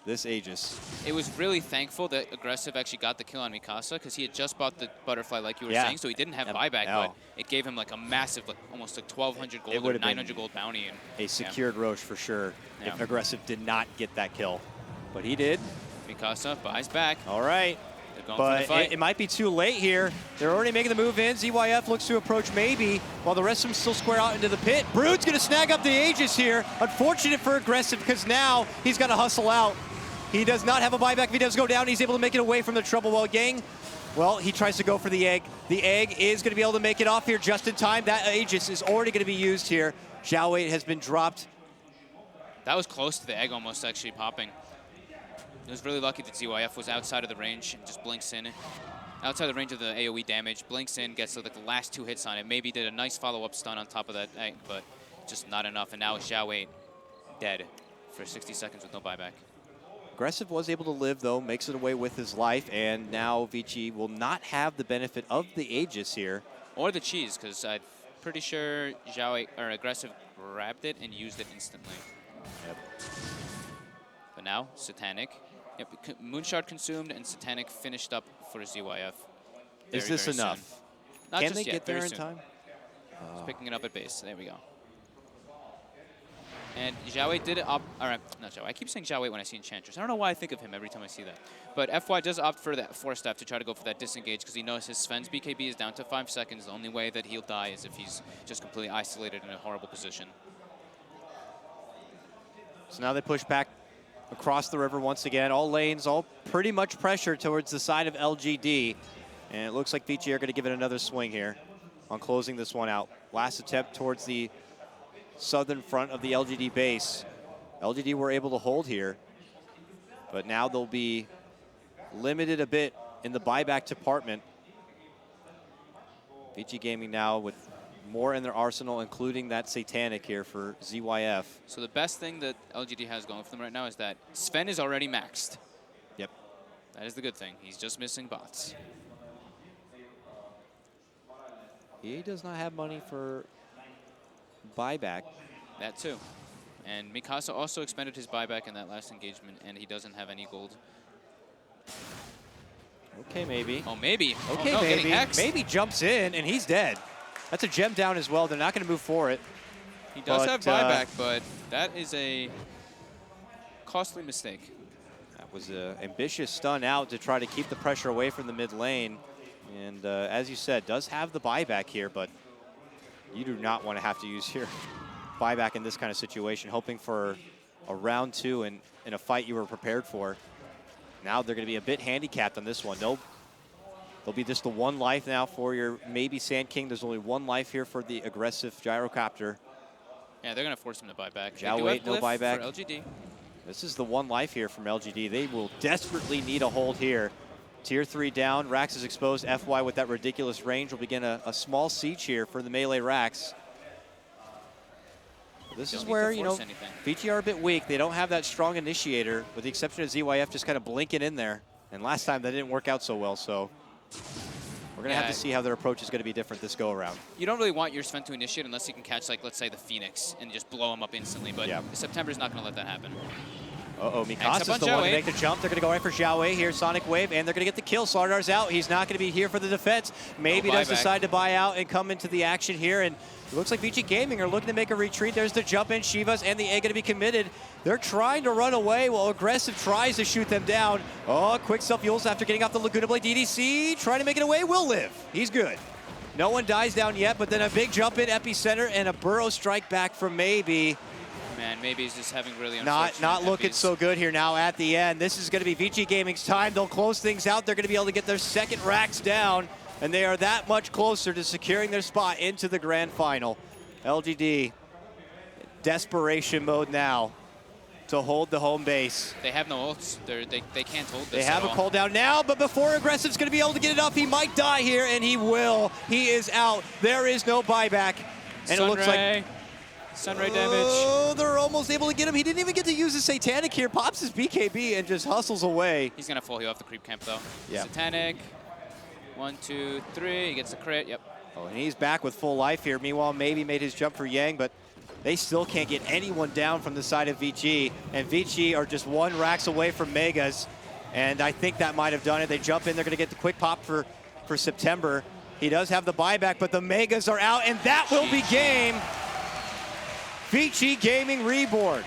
this Aegis. It was really thankful that Aggressive actually got the kill on Mikasa because he had just bought the Butterfly like you were saying, so he didn't have buyback, but it gave him like a massive, like almost like 1,200 gold or 900 gold bounty. And a secured Roche for sure if Aggressive did not get that kill. But he did. Mikasa buys back. All right. They're going but for the fight. It might be too late here. They're already making the move in. ZYF looks to approach maybe, while the rest of them still square out into the pit. Brood's going to snag up the Aegis here. Unfortunate for Aggressive because now he's got to hustle out. He does not have a buyback. If he does go down, he's able to make it away from the trouble. While Yang, well, he tries to go for the egg. The egg is going to be able to make it off here just in time. That Aegis is already going to be used here. Zhao 8 has been dropped. That was close to the egg almost actually popping. It was really lucky that ZYF was outside of the range and just blinks in. Outside the range of the AoE damage, blinks in, gets like the last 2 hits on it. Maybe did a nice follow-up stun on top of that egg, but just not enough. And now Zhao 8 dead for 60 seconds with no buyback. Aggressive was able to live, though, makes it away with his life, and now VG will not have the benefit of the Aegis here. Or the cheese, because I'm pretty sure Zhao or Aggressive grabbed it and used it instantly. Yep. But now, Satanic. Yep, Moonshard consumed, and Satanic finished up for ZYF. Is this enough? Not Can just they yet, get there in soon. time? Just picking it up at base. There we go. And Zhao 8 did opt, not Zhao, I keep saying Zhao 8 when I see Enchantress. I don't know why I think of him every time I see that. But FY does opt for that 4-step to try to go for that disengage because he knows his Sven's BKB is down to 5 seconds. The only way that he'll die is if he's just completely isolated in a horrible position. So now they push back across the river once again. All lanes, all pretty much pressure towards the side of LGD. And it looks like VG are going to give it another swing here on closing this one out. Last attempt towards the southern front of the LGD base. LGD were able to hold here, but now they'll be limited a bit in the buyback department. VG Gaming now with more in their arsenal, including that Satanic here for ZYF. So the best thing that LGD has going for them right now is that Sven is already maxed. Yep. That is the good thing. He's just missing bots. He does not have money for buyback. That too. And Mikasa also expended his buyback in that last engagement, and he doesn't have any gold. Okay, maybe. Oh, maybe. Okay, oh, no, getting maybe. X. Maybe jumps in, and he's dead. That's a gem down as well. They're not going to move for it. He does have buyback, but that is a costly mistake. That was an ambitious stun out to try to keep the pressure away from the mid lane. And as you said, does have the buyback here, but you do not want to have to use your buyback in this kind of situation, hoping for a round 2 in a fight you were prepared for. Now they're going to be a bit handicapped on this one. There'll be just the 1 life now for your maybe Sand King. There's only 1 life here for the aggressive gyrocopter. Yeah, they're going to force him to buy back. Zhao Wei, no buyback. For LGD. This is the 1 life here from LGD. They will desperately need a hold here. Tier 3 down. Rax is exposed. FY with that ridiculous range will begin a small siege here for the melee Rax. This is where, you know, VG are a bit weak. They don't have that strong initiator, with the exception of ZYF just kind of blinking in there. And last time that didn't work out so well, so we're going to have to see how their approach is going to be different this go around. You don't really want your Sven to initiate unless you can catch, like, let's say the Phoenix and just blow him up instantly, but September's not going to let that happen. Uh-oh, Mikasa's the one to make the jump. They're going to go right for Zhao Wei here, Sonic Wave, and they're going to get the kill. Slardar's out. He's not going to be here for the defense. Maybe does decide to buy out and come into the action here, and it looks like VG Gaming are looking to make a retreat. There's the jump in. Shivas and the A going to be committed. They're trying to run away while Aggressive tries to shoot them down. Oh, quick self-fuels after getting off the Laguna Blade. DDC trying to make it away. Will live. He's good. No one dies down yet, but then a big jump in Epicenter and a burrow strike back from Maybe. Man, maybe he's just having really not looking so good here now at the end. This is going to be VG Gaming's time. They'll close things out. They're going to be able to get their second racks down, and they are that much closer to securing their spot into the grand final. LGD, desperation mode now to hold the home base. They have no ults. They can't hold this. They have a cooldown now, but before Aggressive's going to be able to get it up, he might die here, and he will. He is out. There is no buyback, and it looks like Sunray damage. Oh, they're almost able to get him. He didn't even get to use the Satanic here. Pops his BKB and just hustles away. He's going to full heal off the creep camp, though. Yeah. Satanic. 1, 2, 3. He gets the crit. Yep. Oh, and he's back with full life here. Meanwhile, Maybe made his jump for Yang, but they still can't get anyone down from the side of VG. And VG are just 1 racks away from Megas. And I think that might have done it. They jump in. They're going to get the quick pop for September. He does have the buyback, but the Megas are out, and that will be game. VG Gaming Reborn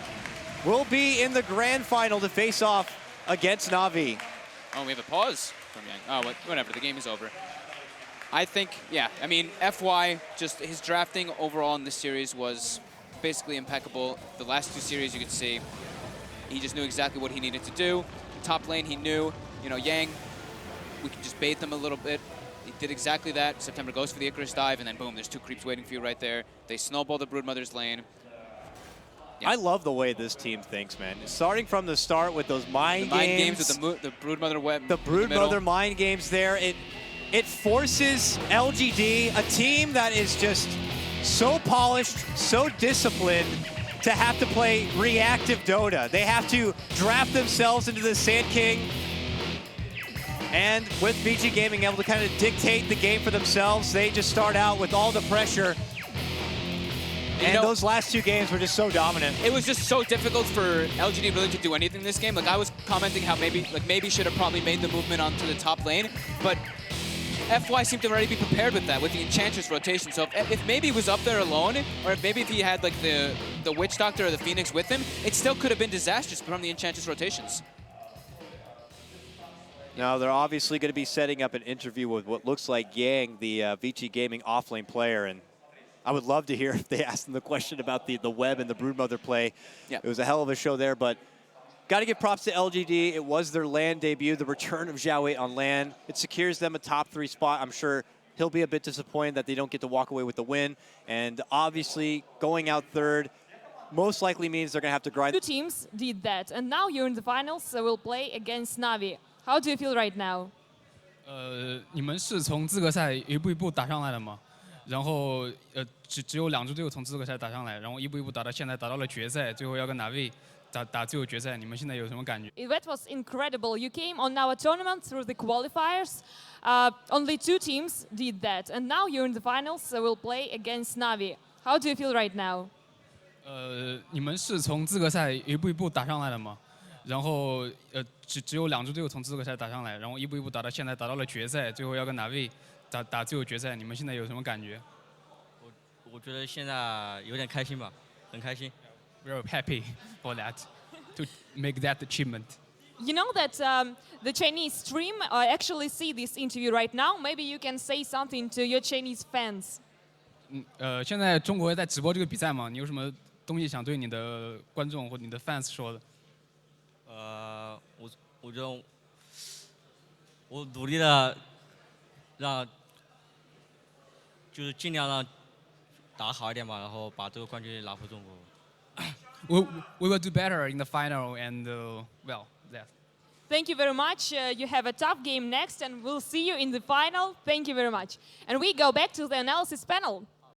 will be in the grand final to face off against Na'Vi. Oh, we have a pause from Yang. Oh, whatever. The game is over. I think, yeah, I mean, FY, just his drafting overall in this series was basically impeccable. The last 2 series, you could see, he just knew exactly what he needed to do. Top lane, he knew, you know, Yang, we could just bait them a little bit. He did exactly that. September goes for the Icarus dive, and then boom, there's 2 creeps waiting for you right there. They snowball the Broodmother's lane. Yeah. I love the way this team thinks, man. Starting from the start with those mind games with the Broodmother web. The Broodmother mind games there. It forces LGD, a team that is just so polished, so disciplined, to have to play reactive Dota. They have to draft themselves into the Sand King. And with VG Gaming able to kind of dictate the game for themselves, they just start out with all the pressure. And those last 2 games were just so dominant. It was just so difficult for LGD really to do anything in this game. Like, I was commenting how maybe should have probably made the movement onto the top lane, but FY seemed to already be prepared with that, with the Enchantress rotation. So if maybe he was up there alone, or if maybe if he had like the Witch Doctor or the Phoenix with him, it still could have been disastrous from the Enchantress rotations. Now, they're obviously going to be setting up an interview with what looks like Yang, the VG Gaming offlane player, and I would love to hear if they asked him the question about the web and the Broodmother play. Yeah. It was a hell of a show there, but got to give props to LGD. It was their LAN debut, the return of Zhao Wei on LAN. It secures them a top 3 spot. I'm sure he'll be a bit disappointed that they don't get to walk away with the win. And obviously, going out 3rd most likely means they're going to have to grind. 2 teams did that, and now you're in the finals, so we'll play against Na'Vi. How do you feel right now? 你们是从资格赛一步一步打上来的吗？然后只有2支队伍从资格赛打上来，然后一步一步打到现在，打到了决赛，最后要跟Na'Vi打最后决赛。你们现在有什么感觉？ That was incredible. You came on our tournament through the qualifiers. Only 2 teams did that, and now you're in the finals, so we'll play against Na'Vi. How do you feel right now? 你们是从资格赛一步一步打上来的吗？然后只有2支队伍从资格赛打上来，然后一步一步打到现在打到了决赛，最后要跟Navi打最后决赛，你们现在有什么感觉？我觉得现在有点开心吧，很开心。We're happy for that to make that achievement. You know that the Chinese stream actually see this interview right now. Maybe you can say something to your Chinese fans. 现在中国在直播这个比赛嘛，你有什么东西想对你的观众或你的 fans 说的？我觉得我努力的就是尽量让打好一点吧，然后把这个冠军拿回中国。We will do better in the final and well, that. Thank you very much. You have a tough game next, and we'll see you in the final. Thank you very much. And we go back to the analysis panel.